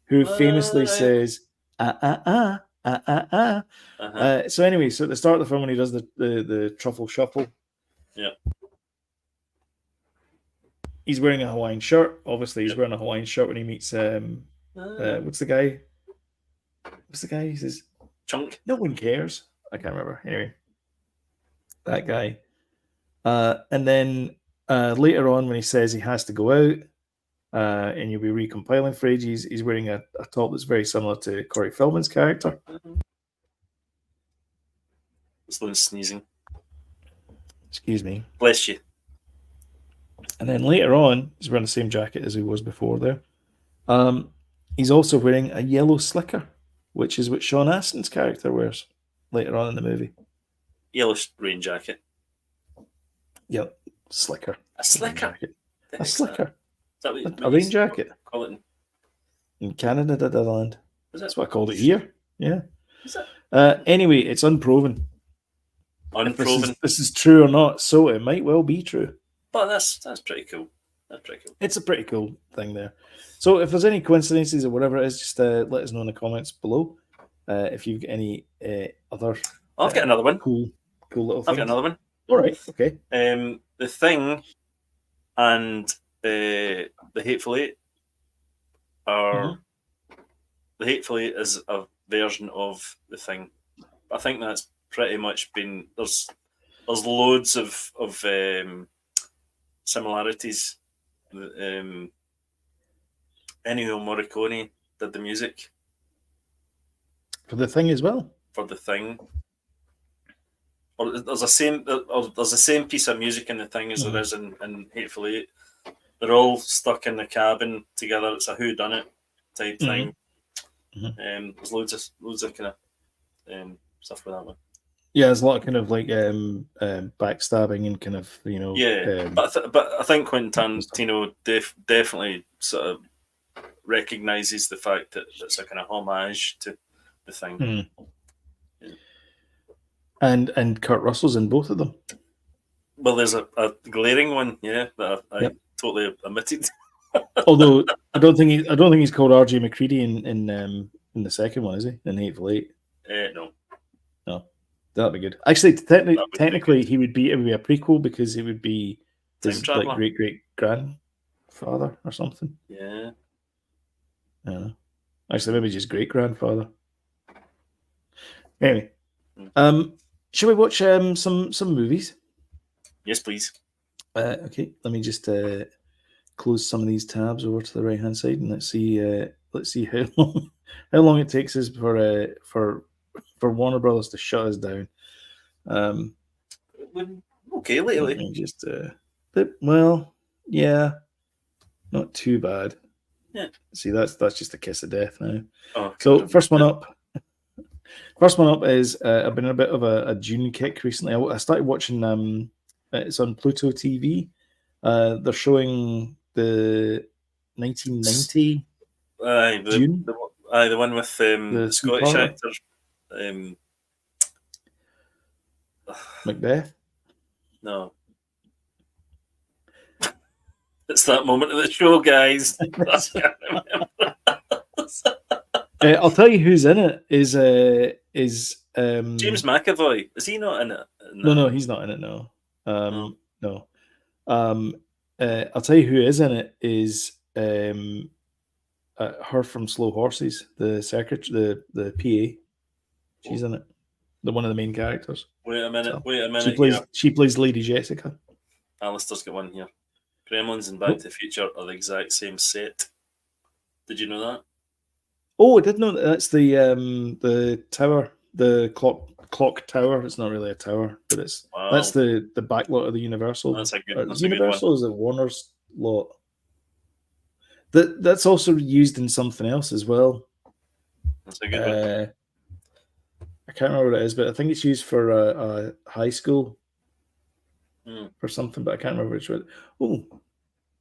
Who famously says So anyway, so at the start of the film when he does the truffle shuffle, he's wearing a Hawaiian shirt. Obviously, he's wearing a Hawaiian shirt when he meets what's the guy? He says Chunk. No one cares. I can't remember. Anyway, that guy. And then later on, when he says he has to go out and you'll be recompiling for ages, he's wearing a top that's very similar to Corey Feldman's character. Sloan's sneezing. Excuse me. Bless you. And then later on, he's wearing the same jacket as he was before there. He's also wearing a yellow slicker, which is what Sean Astin's character wears later on in the movie. Yellow rain jacket. Yeah, slicker. A slicker? A slicker. A rain jacket. Call it in Canada, Netherlands. That's what I called it here. Yeah. Is it? Anyway, it's unproven. Unproven. This is true or not, so it might well be true. But that's pretty cool. That's pretty cool. It's a pretty cool thing there. So if there's any coincidences or whatever it is, just let us know in the comments below. If you've got any other... I've got another one. Cool little things. I've got another one. All right, okay. The Thing and the Hateful Eight are... The Hateful Eight is a version of The Thing. I think that's pretty much been... There's loads of similarities. Ennio Morricone did the music for The Thing as well. For The Thing, or there's the same piece of music in The Thing as there is in Hateful Eight. They're all stuck in the cabin together. It's a whodunit type thing. There's loads of kind of stuff with that one. Yeah, there's a lot of kind of like backstabbing and kind of, you know. Yeah, but I think Quentin Tarantino definitely sort of recognises the fact that it's a kind of homage to The Thing. Yeah. And Kurt Russell's in both of them. Well, there's a glaring one, that I totally omitted. Although I don't think he's called R.J. McCready in the second one, is he? In Hateful Eight? No. That'd be good. Actually, technically, it would be a prequel because it would be his like great grandfather or something. Yeah. I don't know. Actually, maybe just great grandfather. Anyway, shall we watch some movies? Yes, please. Okay, let me just close some of these tabs over to the right hand side and let's see how long it takes us for Warner Brothers to shut us down. Okay, lately. Just not too bad. Yeah. See, that's just a kiss of death now. Oh, so first one up is I've been in a bit of a Dune kick recently. I started watching. It's on Pluto TV. They're showing the 1990 Dune. The one with the Scottish actor. Macbeth? No. It's that moment of the show, guys. I can't remember. I'll tell you who's in it. Is James McAvoy? Is he not in it? No, he's not in it. No. No. I'll tell you who is in it is her from Slow Horses, the secretary, the PA. She's in it. The one of the main characters. Wait a minute. So, Wait a minute. She plays Lady Jessica. Alistair's got one here. Gremlins and Back to the Future are the exact same set. Did you know that? Oh, I did know that. That's the tower, the clock tower. It's not really a tower, but that's the back lot of the Universal. That's a good. That's Universal a good one. is a Warner's lot. That's also used in something else as well. That's a good one. I can't remember what it is, but I think it's used for a high school or something. But I can't remember which one. Oh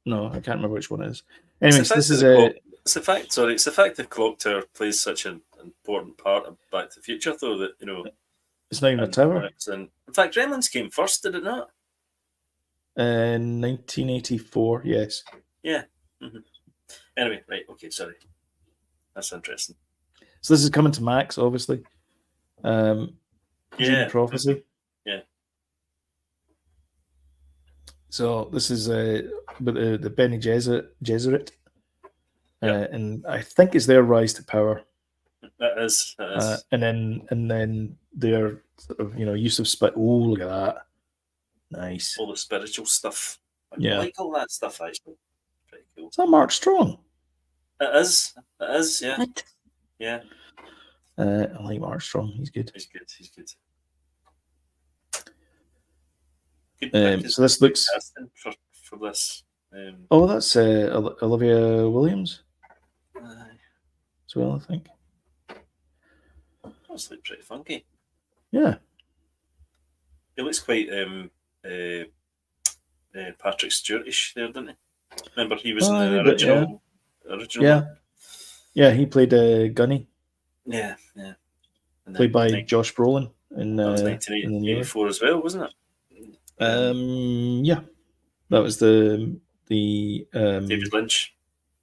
no, I can't remember which one it is. Anyways, this is It's the fact. Sorry, it's the fact that Clock Tower plays such an important part of Back to the Future, though, that it's not even a tower. In fact, Gremlins came first, did it not? 1984. Yes. Yeah. Mm-hmm. Anyway, right. Okay. Sorry. That's interesting. So this is coming to Max, obviously. Dune Prophecy. Yeah. So this is the Bene Gesserit. And I think it's their rise to power. That is. And then their sort of use of spit. Oh, look at that! Nice. All the spiritual stuff. I like all that stuff actually. Pretty cool. Is that Mark Strong? It is. Yeah. What? Yeah. I like Mark Strong. He's good. He's good. So this looks for this. That's Olivia Williams as well, I think. That's like pretty funky. Yeah. It looks quite Patrick Stewart-ish there, doesn't he? Remember he was in the original. Yeah, he played Gunny. Yeah. Played by Josh Brolin in that was 1984 as well, wasn't it? Yeah, that was the David Lynch.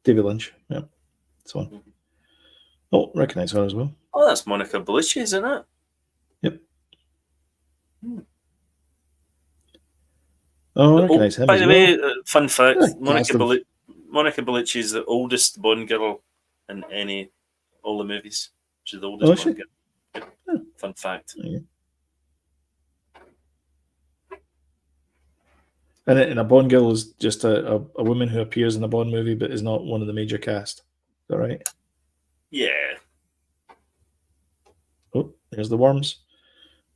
Yeah, that's one. Mm-hmm. Oh, recognise her as well. Oh, that's Monica Bellucci, isn't it? Yep. Oh, I recognise him. By the way, fun fact: Monica Bellucci is the oldest Bond girl in all the movies. She's the oldest Bond girl. Yep. Yeah. Fun fact. Yeah. And a Bond girl is just a woman who appears in a Bond movie but is not one of the major cast. Is that right? Yeah. Oh, there's the worms.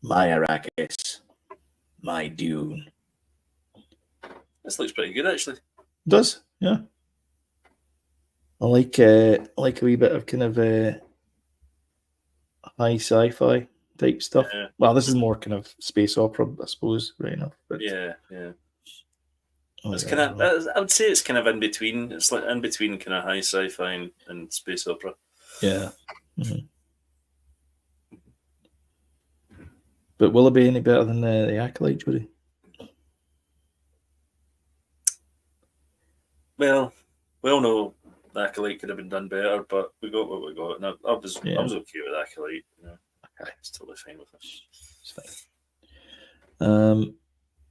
My Arrakis. My Dune. This looks pretty good, actually. It does, yeah. I like a wee bit of kind of high sci-fi type stuff. Yeah. Well, this is more kind of space opera, I suppose, right enough. But... Yeah. It's kind of. I would say it's kind of in between. It's like in between kind of high sci-fi and space opera. Yeah. Mm-hmm. But will it be any better than the Acolyte, Jody? Well, no, the Acolyte could have been done better, but we got what we got. And I was okay with Acolyte. Okay. It's totally fine with it. It's fine.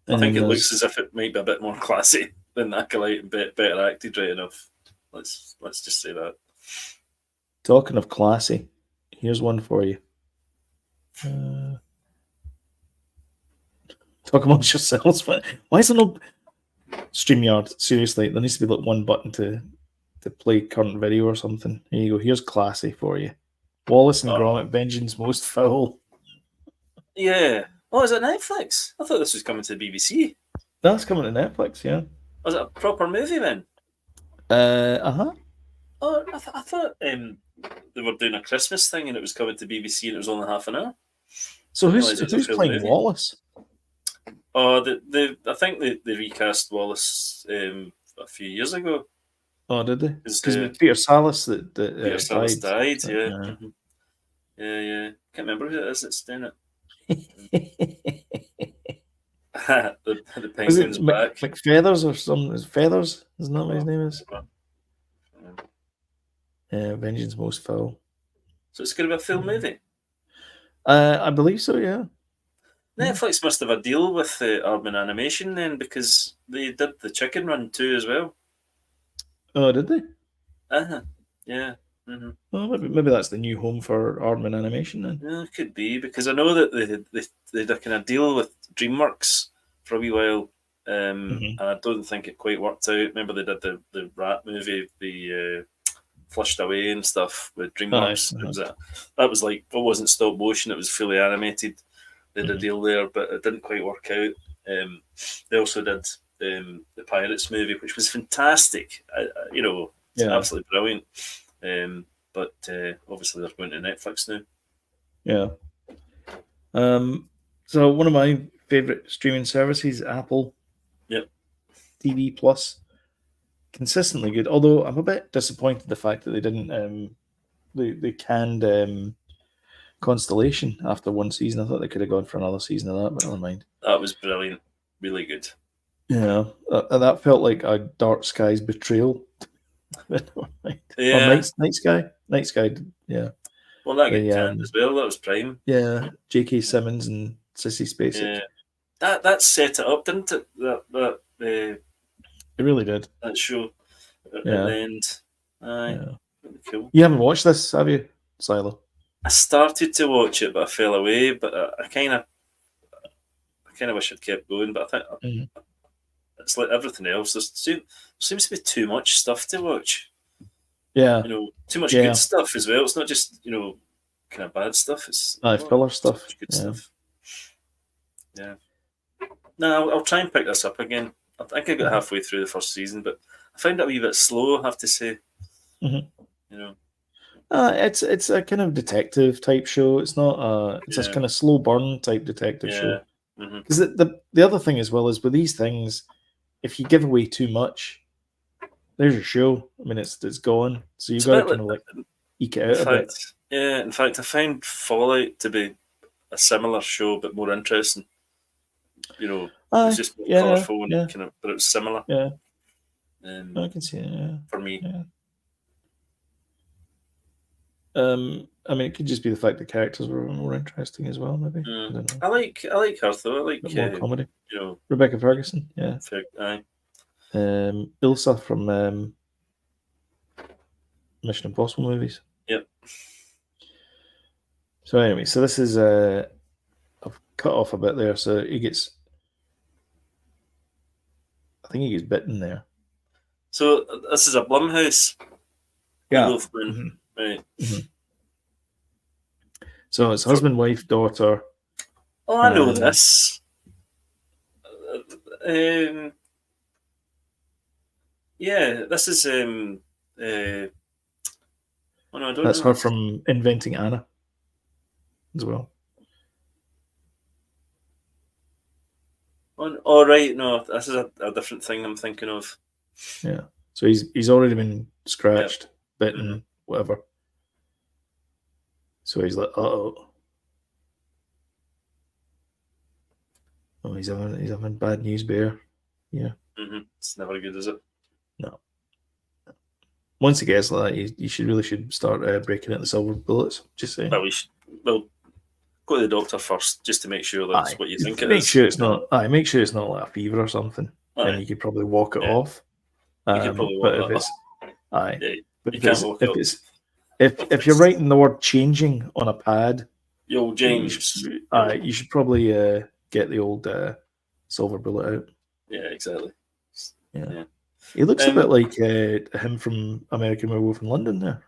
I think it looks as if it might be a bit more classy than Acolyte and better acted, right enough. Let's just say that. Talking of classy, here's one for you. Talk amongst yourselves. Why is there no StreamYard? Seriously, there needs to be like one button to play current video or something. Here you go. Here's classy for you. Wallace and Gromit, Vengeance Most Fowl. Yeah. Oh, is it Netflix? I thought this was coming to the BBC. That's coming to Netflix, yeah. Was it a proper movie then? Oh, I thought they were doing a Christmas thing and it was coming to BBC and it was only half an hour. So who's playing movie? Wallace? Oh, I think they recast Wallace a few years ago. Oh, did they? Because Peter Sallis Peter Sallis died. Yeah. Mm-hmm. Yeah. Can't remember who it is that's doing it. the penguin's back. McFeathers or something. Feathers? Isn't that what his name is? Vengeance Most Fowl. So it's going to be a full movie? I believe so, yeah. Netflix must have a deal with Urban Animation then, because they did the Chicken Run too as well. Oh, did they? Yeah. Mm-hmm. Well, maybe that's the new home for Aardman Animation then. Yeah, it could be, because I know that they did a kind of deal with DreamWorks for a wee while, and I don't think it quite worked out. Remember they did the rat movie, the Flushed Away and stuff with DreamWorks. That was like, it wasn't stop motion; it was fully animated. They had a deal there, but it didn't quite work out. They also did the Pirates movie, which was fantastic. It's absolutely brilliant. But obviously they're going to Netflix now. Yeah. So one of my favorite streaming services, Apple. Yep. TV Plus, consistently good. Although I'm a bit disappointed the fact that they didn't they canned Constellation after one season. I thought they could have gone for another season of that, but never mind. That was brilliant, really good. Yeah, that felt like a Dark Skies betrayal. Yeah, or Night Sky. Yeah. Well, that got canned as well. That was prime. Yeah, J.K. Simmons and Sissy Spacek. Yeah, that set it up, didn't it? That it really did. That show at the end. Really cool. You haven't watched this, have you, Silo? I started to watch it, but I fell away. But I kind of wish I'd kept going. But I think it's like everything else. There seems to be too much stuff to watch. Yeah, too much good stuff as well. It's not just kind of bad stuff. It's filler stuff. Good stuff. Yeah. No, I'll try and pick this up again. I think I got halfway through the first season, but I found it a wee bit slow, I have to say. It's a kind of detective type show. It's not it's a kind of slow burn type detective show. Because the other thing as well is with these things, if you give away too much, there's your show. I mean, it's gone. So you've got to kind of like eke it out a bit. Yeah, in fact, I found Fallout to be a similar show, but more interesting. It's just more colourful and kind of, but it was similar. Yeah, I can see it. Yeah, for me. Yeah. I mean, it could just be the fact that characters were more interesting as well. Maybe I don't know. I like her though. I like more comedy. Rebecca Ferguson. Yeah. Aye. Ilsa from Mission Impossible movies. Yep. So anyway, so this is I've cut off a bit there. So he gets, I think he gets bitten there. So this is a Blumhouse. Yeah. Right. So it's husband, wife, daughter. Oh, I know this. Yeah, this is oh no, I don't that's know her this. from Inventing Anna as well. Oh right, no, this is a different thing I'm thinking of. Yeah, so he's already been scratched, bitten, whatever. So he's like, oh, he's having bad news, bear. Yeah, it's never good, is it? No. Once it gets like that, you should start breaking out the silver bullets. Just saying. Well, go to the doctor first, just to make sure that's what you think it is. Make sure it's not like a fever or something, and you could probably walk it off. You could probably walk it off. But if you're writing the word changing on a pad, yo James, you should probably get the old silver bullet out. Yeah, exactly. Yeah. He looks a bit like him from American Werewolf in London there.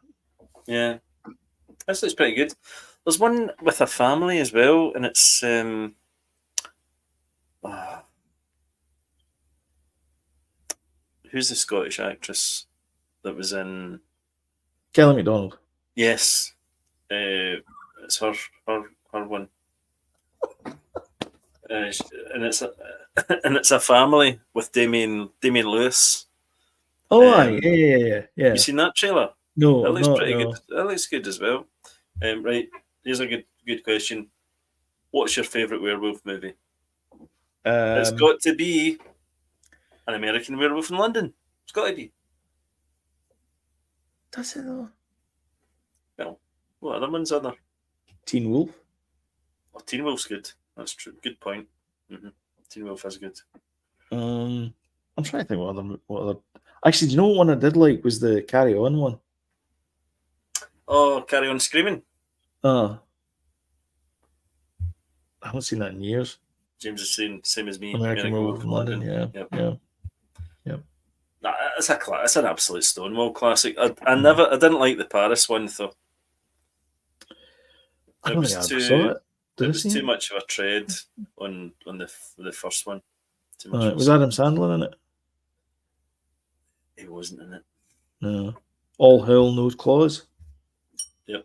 Yeah, this looks pretty good. There's one with a family as well, and it's who's the Scottish actress that was in Kelly MacDonald? Yes, it's her one, and it's a family with Damien Lewis. Oh, yeah. You seen that trailer? No, that looks pretty good. That looks good as well. Right, here's a good question. What's your favourite werewolf movie? It's got to be An American Werewolf in London. It's got to be. Does it though? Well, what other ones are there? Teen Wolf. Oh, Teen Wolf's good. That's true. Good point. Mm-hmm. Teen Wolf is good. I'm trying to think what other. Actually, do you know what one I did like was the Carry On one? Oh, Carry On Screaming. I haven't seen that in years. James is saying same as me. American Werewolf in London. Yeah. Yep. Yeah. Nah, it's an absolute Stonewall classic. I didn't like the Paris one though. I don't think I ever saw it. It was too much of a tread on the first one. Too much. Was Adam Sandler in it? He wasn't in it. No. All hell, no claws. Yep.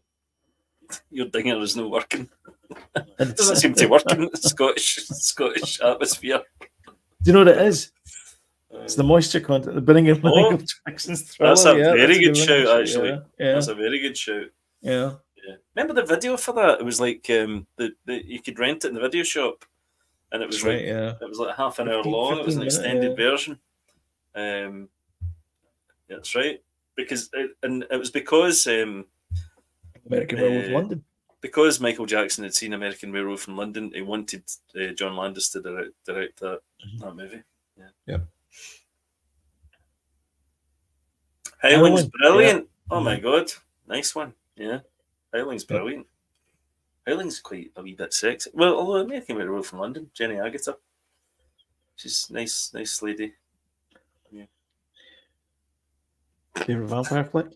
Your dinger is not working. It doesn't seem to work in the Scottish atmosphere. Do you know what it is? It's the moisture content. The beginning of Michael Jackson's Thriller. That's a very good shout, actually. Yeah. That's a very good shout. Yeah. Remember the video for that? It was like you could rent it in the video shop, and it was it was like half an hour long. It was an extended version. That's right. Because it was because American Werewolf in London. Because Michael Jackson had seen American Werewolf in London, he wanted John Landis to direct that movie. Yeah. Yep. Howling's brilliant. Yeah. Oh my god, nice one. Yeah, Howling's brilliant. Howling's quite a wee bit sexy. Well, although American Werewolf in London, Jenny Agutter, she's nice lady. Yeah. Favorite vampire flick?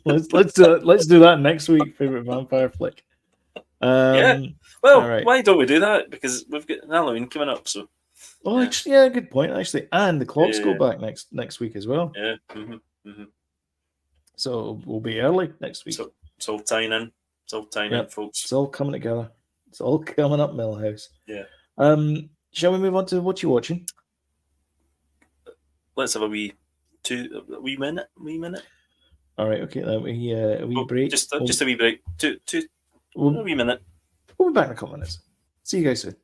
let's do that next week. Favorite vampire flick. Yeah. Well, right. Why don't we do that? Because we've got Halloween coming up. So. Oh, actually, yeah, good point. Actually, and the clocks go back next week as well. Yeah. Mm-hmm. Mm-hmm. So we'll be early next week. So it's all tying in. It's all tying in, folks. It's all coming together. It's all coming up, Millhouse. Yeah. Shall we move on to what you're watching? Let's have a wee minute. All right. Okay. A wee break. Just a wee break. A wee minute. We'll be back in a couple minutes. See you guys soon.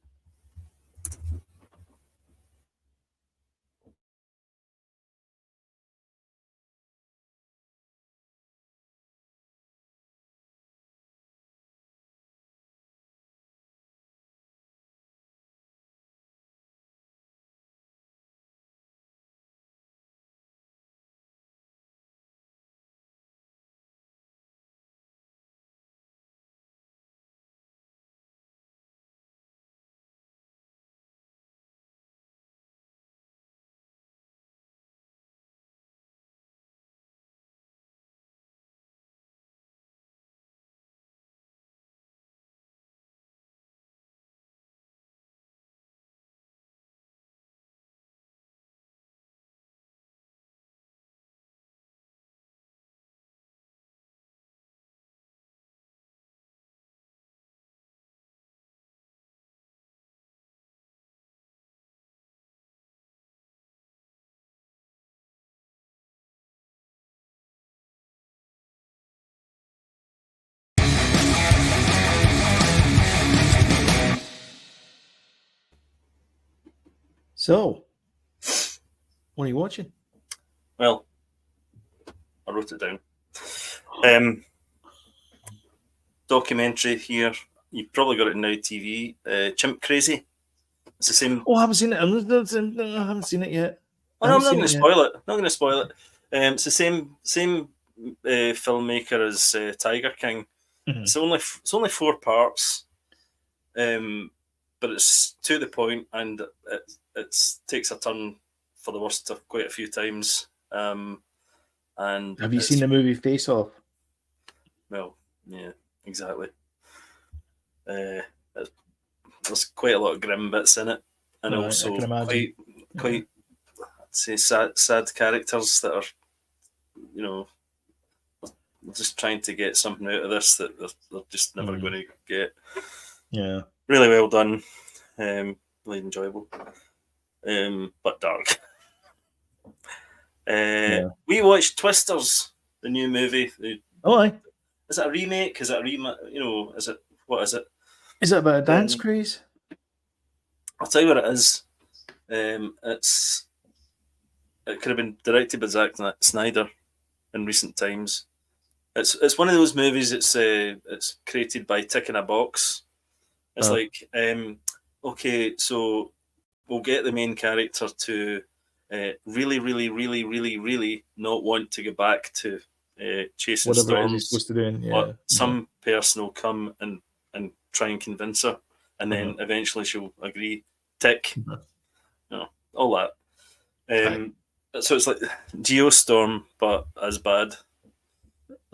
So, what are you watching? Well, I wrote it down. Documentary here. You've probably got it on Now TV. Chimp Crazy. It's the same. Oh, I haven't seen it. I haven't seen it yet. Oh, no, I'm not going to spoil it. Not going to spoil it. It's the same filmmaker as Tiger King. Mm-hmm. It's only 4 parts, but it's to the point, and it takes a turn for the worst quite a few times. And have you seen the movie Face Off? Well, yeah, exactly. There's quite a lot of grim bits in it, and also quite I'd say sad characters that are, just trying to get something out of this that they're just never going to get. Yeah, really well done, really enjoyable, but dark. We watched Twisters, the new movie. Is it a remake? Is it a is it, what is it? Is it about a dance craze? I'll tell you what it is. It could have been directed by Zack Snyder in recent times. It's one of those movies. It's created by Tick in a Box. It's like, okay, so we'll get the main character to really, really, really, really, really not want to go back to chasing whatever it is storms. he's supposed to do. Yeah. But some person will come and try and convince her, and then eventually she'll agree. Tick. All that. So it's like Geostorm, but as bad.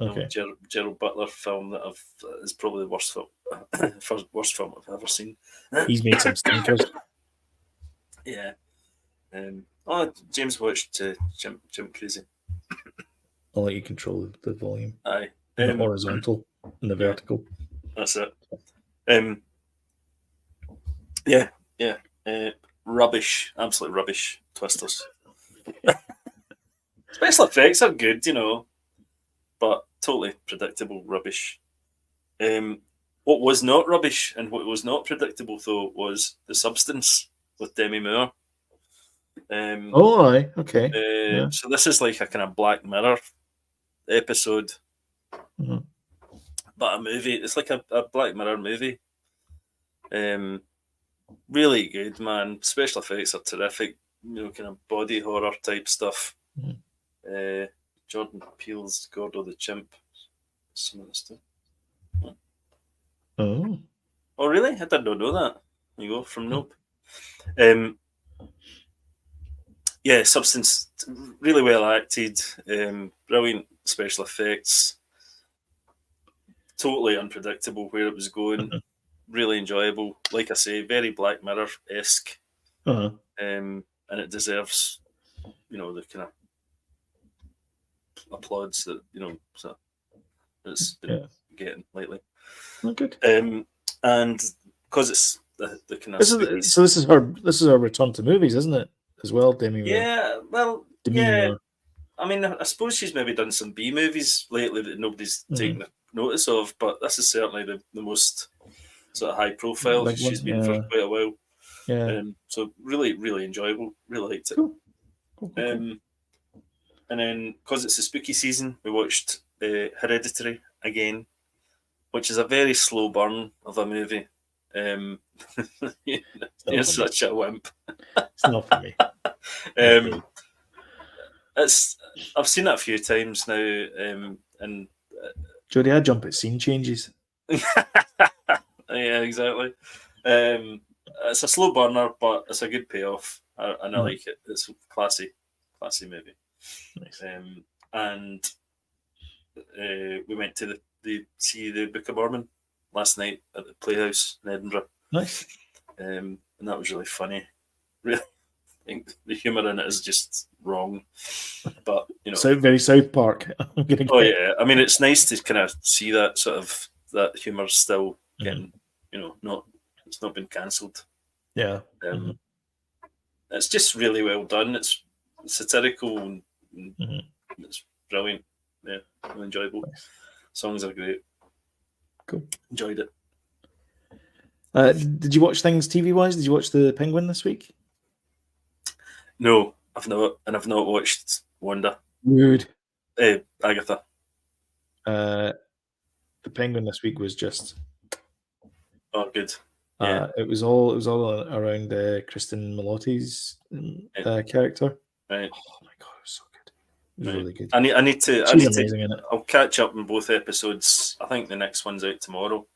Okay. Gerald Butler film that is probably the worst film, worst film I've ever seen. He's made some stinkers. Yeah. James watched Jim Crazy. I'll let you control the volume. Aye. The horizontal and the vertical. That's it. Rubbish. Absolute rubbish twisters. Special effects are good, but totally predictable rubbish. What was not rubbish and what was not predictable, though, was The Substance with Demi Moore. Aye. Okay. So this is like a kind of Black Mirror episode, but a movie. It's like a Black Mirror movie. Really good, man. Special effects are terrific. Kind of body horror type stuff. Jordan Peele's Gordo the Chimp. Some of the stuff. Oh, really? I did not know that. There you go, from Nope. Substance, really well acted. Brilliant special effects. Totally unpredictable where it was going. Really enjoyable. Like I say, very Black Mirror-esque. And it deserves, the kind of applauds that, so it's been getting lately. Oh, good. And because it's the kind of this is her return to movies, isn't it? As well, Demi Moore. Yeah, well, Demi Moore. I mean, I suppose she's maybe done some B movies lately that nobody's taken notice of, but this is certainly the most sort of high profile she's been for quite a while. Yeah. So really, really enjoyable. Really liked it. Cool. And then because it's the spooky season, we watched Hereditary again, which is a very slow burn of a movie. You're such a wimp. It's not for me. I've seen it a few times now, and Jodie, I jump at scene changes. Yeah, exactly. It's a slow burner, but it's a good payoff, and I like it. It's a classy movie. Nice. And we went to see the Book of Mormon last night at the Playhouse in Edinburgh. Nice. And that was really funny. Really, I think the humour in it is just wrong, but so very South Park. Yeah, I mean, it's nice to kind of see that sort of that humour still getting, it's not been cancelled. Yeah. It's just really well done. It's satirical and it's brilliant. Yeah, really enjoyable. Nice. Songs are great. Cool. Enjoyed it. Did you watch things TV wise? Did you watch The Penguin this week? No, I've not, and I've not watched Wanda. Rude. Agatha. The Penguin this week was just. Oh, good. Yeah. It was all around Kristen Milotti's character. Right. Oh my god, it was so good. It was really good. I need to. She's amazing in it. I'll catch up on both episodes. I think the next one's out tomorrow,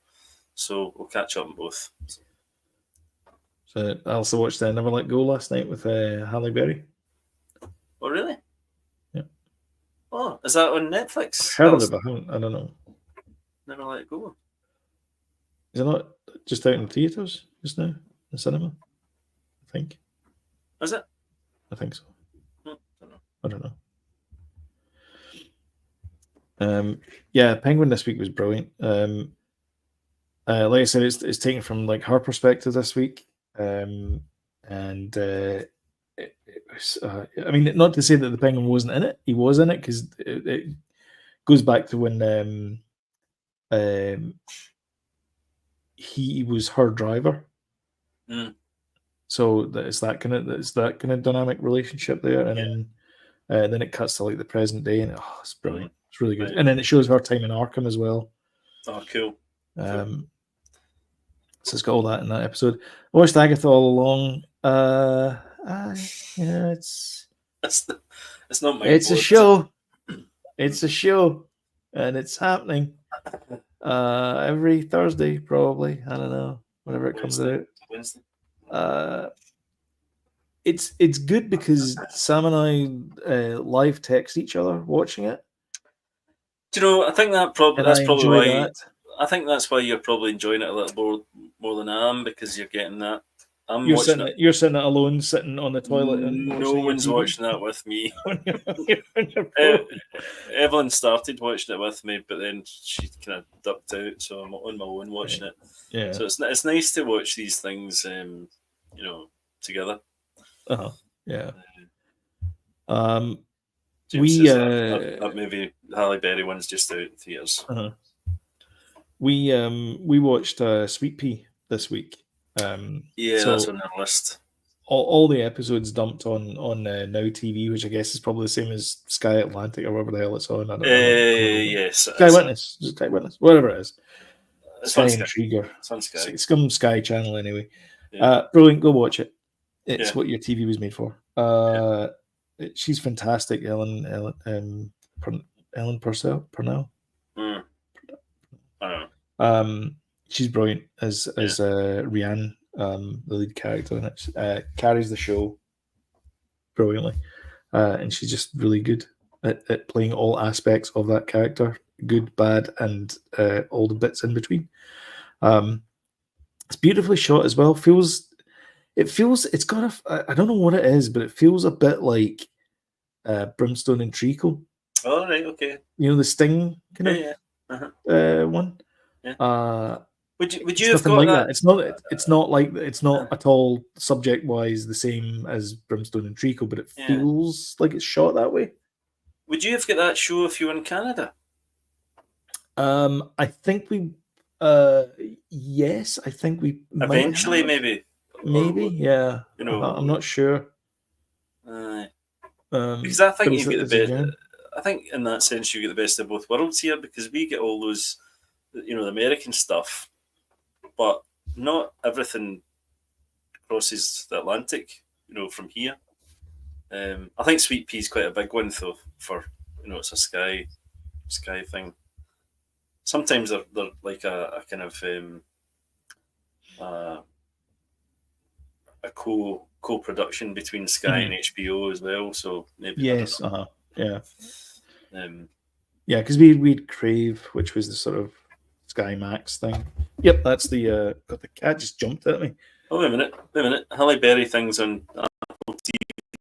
so we'll catch up on both. So I also watched Never Let Go last night with Halle Berry. Oh, really? Yeah. Oh, is that on Netflix? I've heard of it, but I don't know. Never Let Go. Is it not just out in theatres just now? In cinema? I think. Is it? I think so. I don't know. Yeah, Penguin this week was brilliant. Like I said, it's taken from like her perspective this week. It was, I mean, not to say that the Penguin wasn't in it. He was in it because it goes back to when he was her driver. So it's that kind of dynamic relationship there, and then it cuts to like the present day, and it's brilliant. It's really good, and then it shows her time in Arkham as well. Oh, cool. So it's got all that in that episode. I watched Agatha all along. Yeah, it's not my. It's a show. It's a show, and it's happening every Thursday, probably. I don't know, whenever it comes out. Wednesday. It's good because Sam and I live text each other watching it. Do you know? I think that's probably why. That. I think that's why you're probably enjoying it a little more than I am, because you're getting that. You're sitting alone, sitting on the toilet. No one's watching that with me. Evelyn started watching it with me, but then she kind of ducked out, so I'm on my own watching it. Yeah. So it's nice to watch these things, together. Yeah. James says that movie Halle Berry one's just out in theaters. We watched Sweet Pea this week. That's on our list. All the episodes dumped on Now TV, which I guess is probably the same as Sky Atlantic or whatever the hell it's on. I don't know. Yes, Sky Witness, whatever it is. Sky Intriguer. It's on Sky. It's some Sky channel anyway. Brilliant. Go watch it. It's what your TV was made for. She's fantastic, Ellen Purnell. I don't know. She's brilliant as Rianne, the lead character in it. Carries the show brilliantly, and she's just really good at playing all aspects of that character, good, bad, and all the bits in between. It's beautifully shot as well. It's got I don't know what it is, but it feels a bit like Brimstone and Treacle. Oh, right, okay. You know, the Sting kind of one. Yeah. Would you have got like that? It's not at all subject wise the same as Brimstone and Treacle, but it feels like it's shot that way. Would you have got that show if you were in Canada? I think we. Yes, I think we. Eventually, maybe. Yeah. You know, I'm not sure. Because I think you get the best. I think in that sense you get the best of both worlds here, because we get all those, the American stuff, but not everything crosses the Atlantic, from here. I think Sweet Pea is quite a big one, though, for, it's a Sky thing. Sometimes they're like a kind of a co-production between Sky and HBO as well, so maybe. Yes, yeah. Because we'd Crave, which was the sort of Sky Max thing. Yep, that's the. God, the cat just jumped at me. Oh, wait a minute. Halle Berry thing's on Apple TV.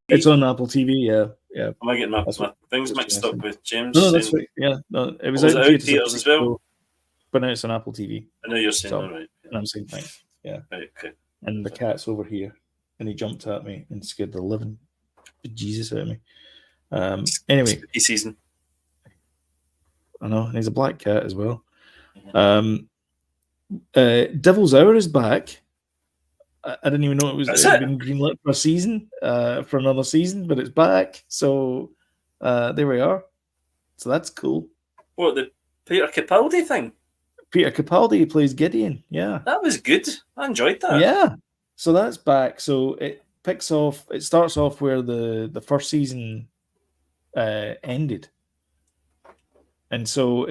It's on Apple TV, yeah. Am I getting my things mixed up with James? No, that's right. Yeah, no, it was out in theaters as well. But now it's on Apple TV. I know you're saying that, right? And I'm saying thanks. Yeah. Right, okay. And the cat's over here, and he jumped at me and scared the living Jesus out of me. Anyway, spooky season. I know, and he's a black cat as well. Devil's Hour is back. I didn't even know it had been greenlit for a season, for another season, but it's back. So there we are. So that's cool. What, the Peter Capaldi thing? Peter Capaldi plays Gideon. Yeah, that was good. I enjoyed that. Yeah, so that's back. So it starts off where the first season ended, and so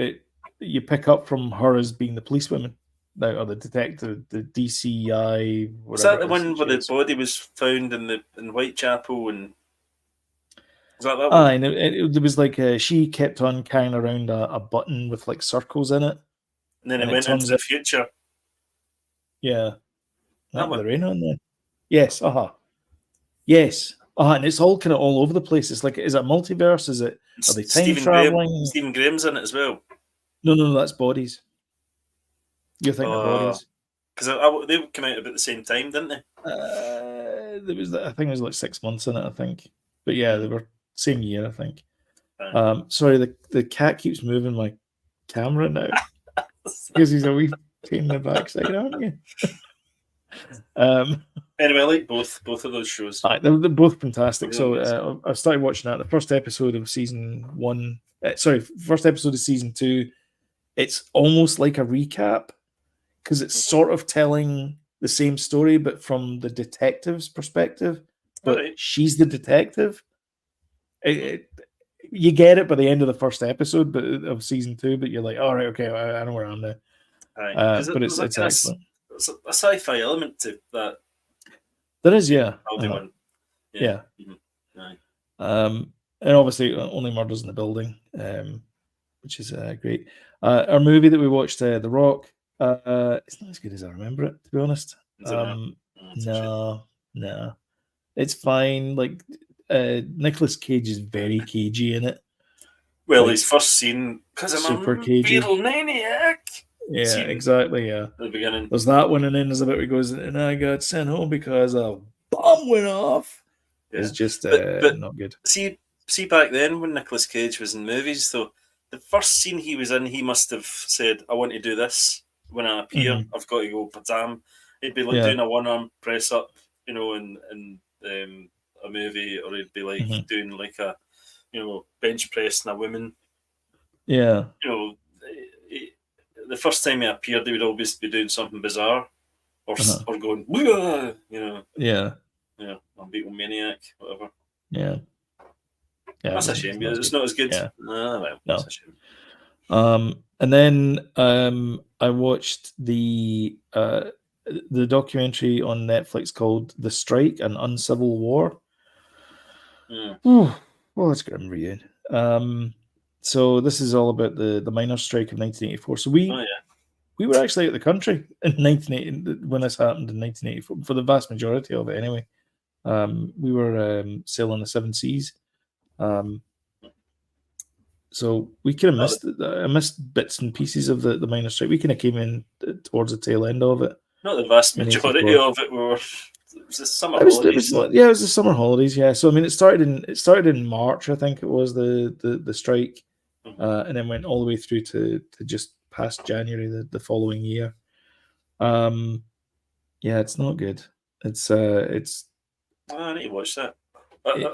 you pick up from her as being the policewoman, or the detective, the DCI. Was that the one where the body was found in Whitechapel? And was that one? And it was like she kept on carrying around a button with like circles in it, and then it went into the future. Yeah, that with the rain on there. Yes, yes, and it's all kind of all over the place. It's like, is it multiverse? Are they time traveling? Stephen Graham's in it as well. No, that's Bodies. You're thinking of Bodies. Because they came out about the same time, didn't they? I think it was like 6 months in it, I think. But yeah, they were same year, I think. Sorry, the cat keeps moving my camera now. Because he's a wee pain in the backside, aren't you? Anyway, I like both of those shows. They're both fantastic. So I started watching that. The first episode of season 1. First episode of season 2. It's almost like a recap, because it's sort of telling the same story, but from the detective's perspective. But she's the detective. You get it by the end of the first episode of season 2, but you're like, all right, okay, I know where I'm now. But it's excellent. There's a sci-fi element to that. There is, yeah. Yeah. And obviously, only murders in the building, which is great. Our movie that we watched, The Rock, it's not as good as I remember it, to be honest. No, it's fine. Like Nicolas Cage is very cagey in it. Well, his first scene, because I'm super a cagey real maniac. Yeah, exactly. Yeah, at the beginning. There's that one, and then there's a bit where he goes, and I got sent home because a bomb went off. Yeah. It's just but not good. See, back then when Nicolas Cage was in movies, though, the first scene he was in, he must have said, "I want to do this when I appear. I've got to go badam." He'd be like doing a one-arm press up, in a movie, or he'd be like doing like a, bench press in a woman. Yeah. The first time he appeared, he would always be doing something bizarre, or going, Yeah. I'm beating maniac, whatever. Yeah. That's a shame. It's not as good. Yeah. No. That's a shame. And then I watched the documentary on Netflix called "The Strike: An Uncivil War." Well, that's grim read. So this is all about the miners' strike of 1984. So we were actually out of the country in 1980 when this happened in 1984 for the vast majority of it. Anyway, we were sailing the Seven Seas. So we kind of missed. I missed bits and pieces of the miners' strike. We kind of came in towards the tail end of it. Not the vast majority of it. It was the summer holidays. It was the summer holidays. Yeah. So I mean, it started in March. I think it was the strike, and then went all the way through to just past January the following year. Yeah, it's not good. It's. I need to watch that.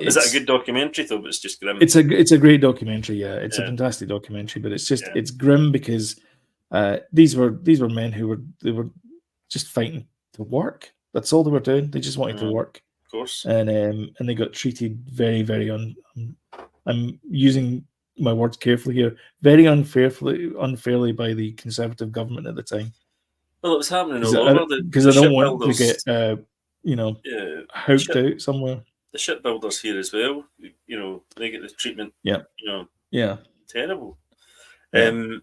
Is that a good documentary though? But it's just grim. It's a great documentary. Yeah, it's a fantastic documentary. But it's just it's grim because these were men who were just fighting to work. That's all they were doing. They just wanted to work. Of course. And they got treated very, very I'm using my words carefully here. Very unfairly by the Conservative government at the time. Well, it was happening all over because I don't want to get hooked out somewhere. The shipbuilders here as well. They get the treatment. Yeah. Terrible. Yeah.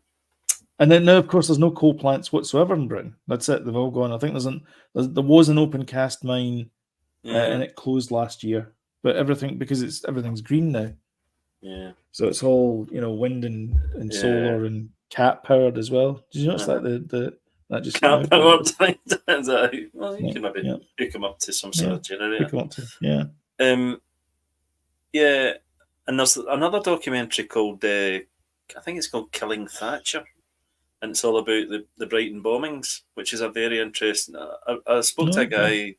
And then now, of course, there's no coal plants whatsoever in Britain. That's it. They've all gone. I think there was an open cast mine, and it closed last year. But everything's green now. Yeah. So it's all wind and solar and cat powered as well. Did you notice that that just cat powered thing? Well, you can maybe hook them up to some sort of generator. Hook them up to, yeah. Yeah, and there's another documentary called I think it's called "Killing Thatcher." And it's all about the Brighton bombings, which is a very interesting. I spoke to a guy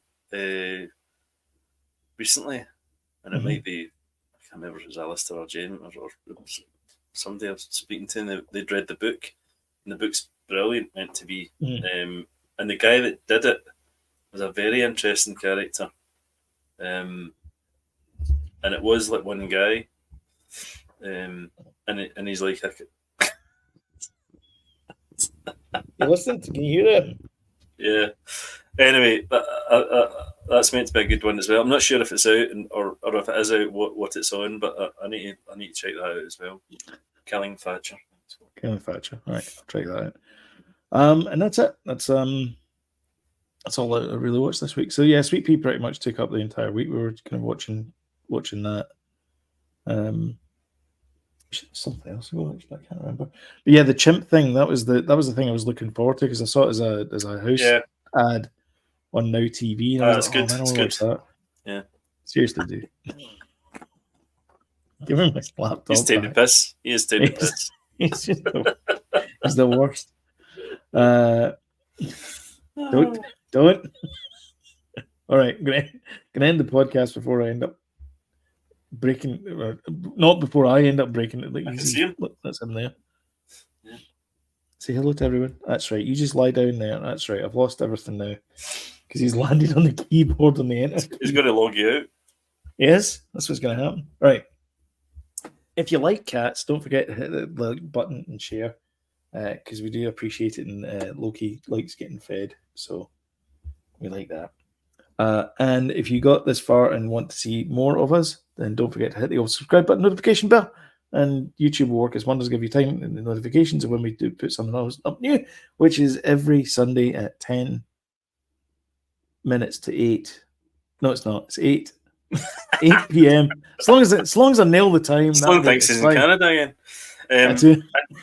recently, and it might be, I can't remember if it was Alistair or Jane or somebody I was speaking to, and they'd read the book, and the book's brilliant, meant to be. And the guy that did it was a very interesting character. And it was like one guy, and he's like, you listen? Can you hear it? Yeah. Anyway, that's meant to be a good one as well. I'm not sure if it's out or if it is out, what it's on, but I need to check that out as well. Killing Thatcher. Killing Thatcher. All right, I'll check that out. And that's it. That's all I really watched this week. So yeah, Sweet Pea pretty much took up the entire week. We were kind of watching that. Something else I watched, but I can't remember. But yeah, the chimp thing, that was the thing I was looking forward to because I saw it as a house ad on Now TV. And I was like, good. I watch that. Yeah. Seriously, dude. Give him my laptop. He's taking the piss. He is taking the piss. He's the worst. Don't. All right, I'm gonna end the podcast before I end up breaking, not before I end up breaking it. Like, I can see him. Look, that's him there. Say hello to everyone. That's right. You just lie down there. That's right. I've lost everything now because he's landed on the keyboard on the enter. He's going to log you out. Yes, that's what's going to happen. Right. If you like cats, don't forget to hit the like button and share because we do appreciate it. And Loki likes getting fed, so we like that. And if you got this far and want to see more of us, then don't forget to hit the old subscribe button, notification bell, and YouTube will work as wonders, give you time and the notifications of when we do put something else up new, which is every Sunday at 10 minutes to 8. No, it's not. It's 8 p.m. As long as I nail the time. Sloan thinks he's in Canada again.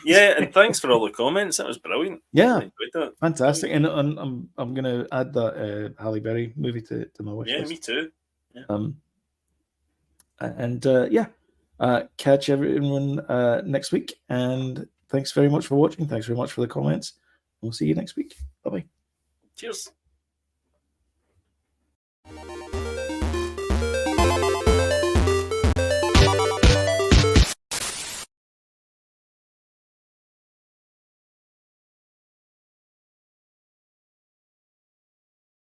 Yeah, and thanks for all the comments. That was brilliant. Yeah, I enjoyed that. Fantastic. And I'm going to add that Halle Berry movie to my wish list. Yeah, me too. Yeah. Catch everyone next week. And thanks very much for watching. Thanks very much for the comments. We'll see you next week. Bye-bye. Cheers.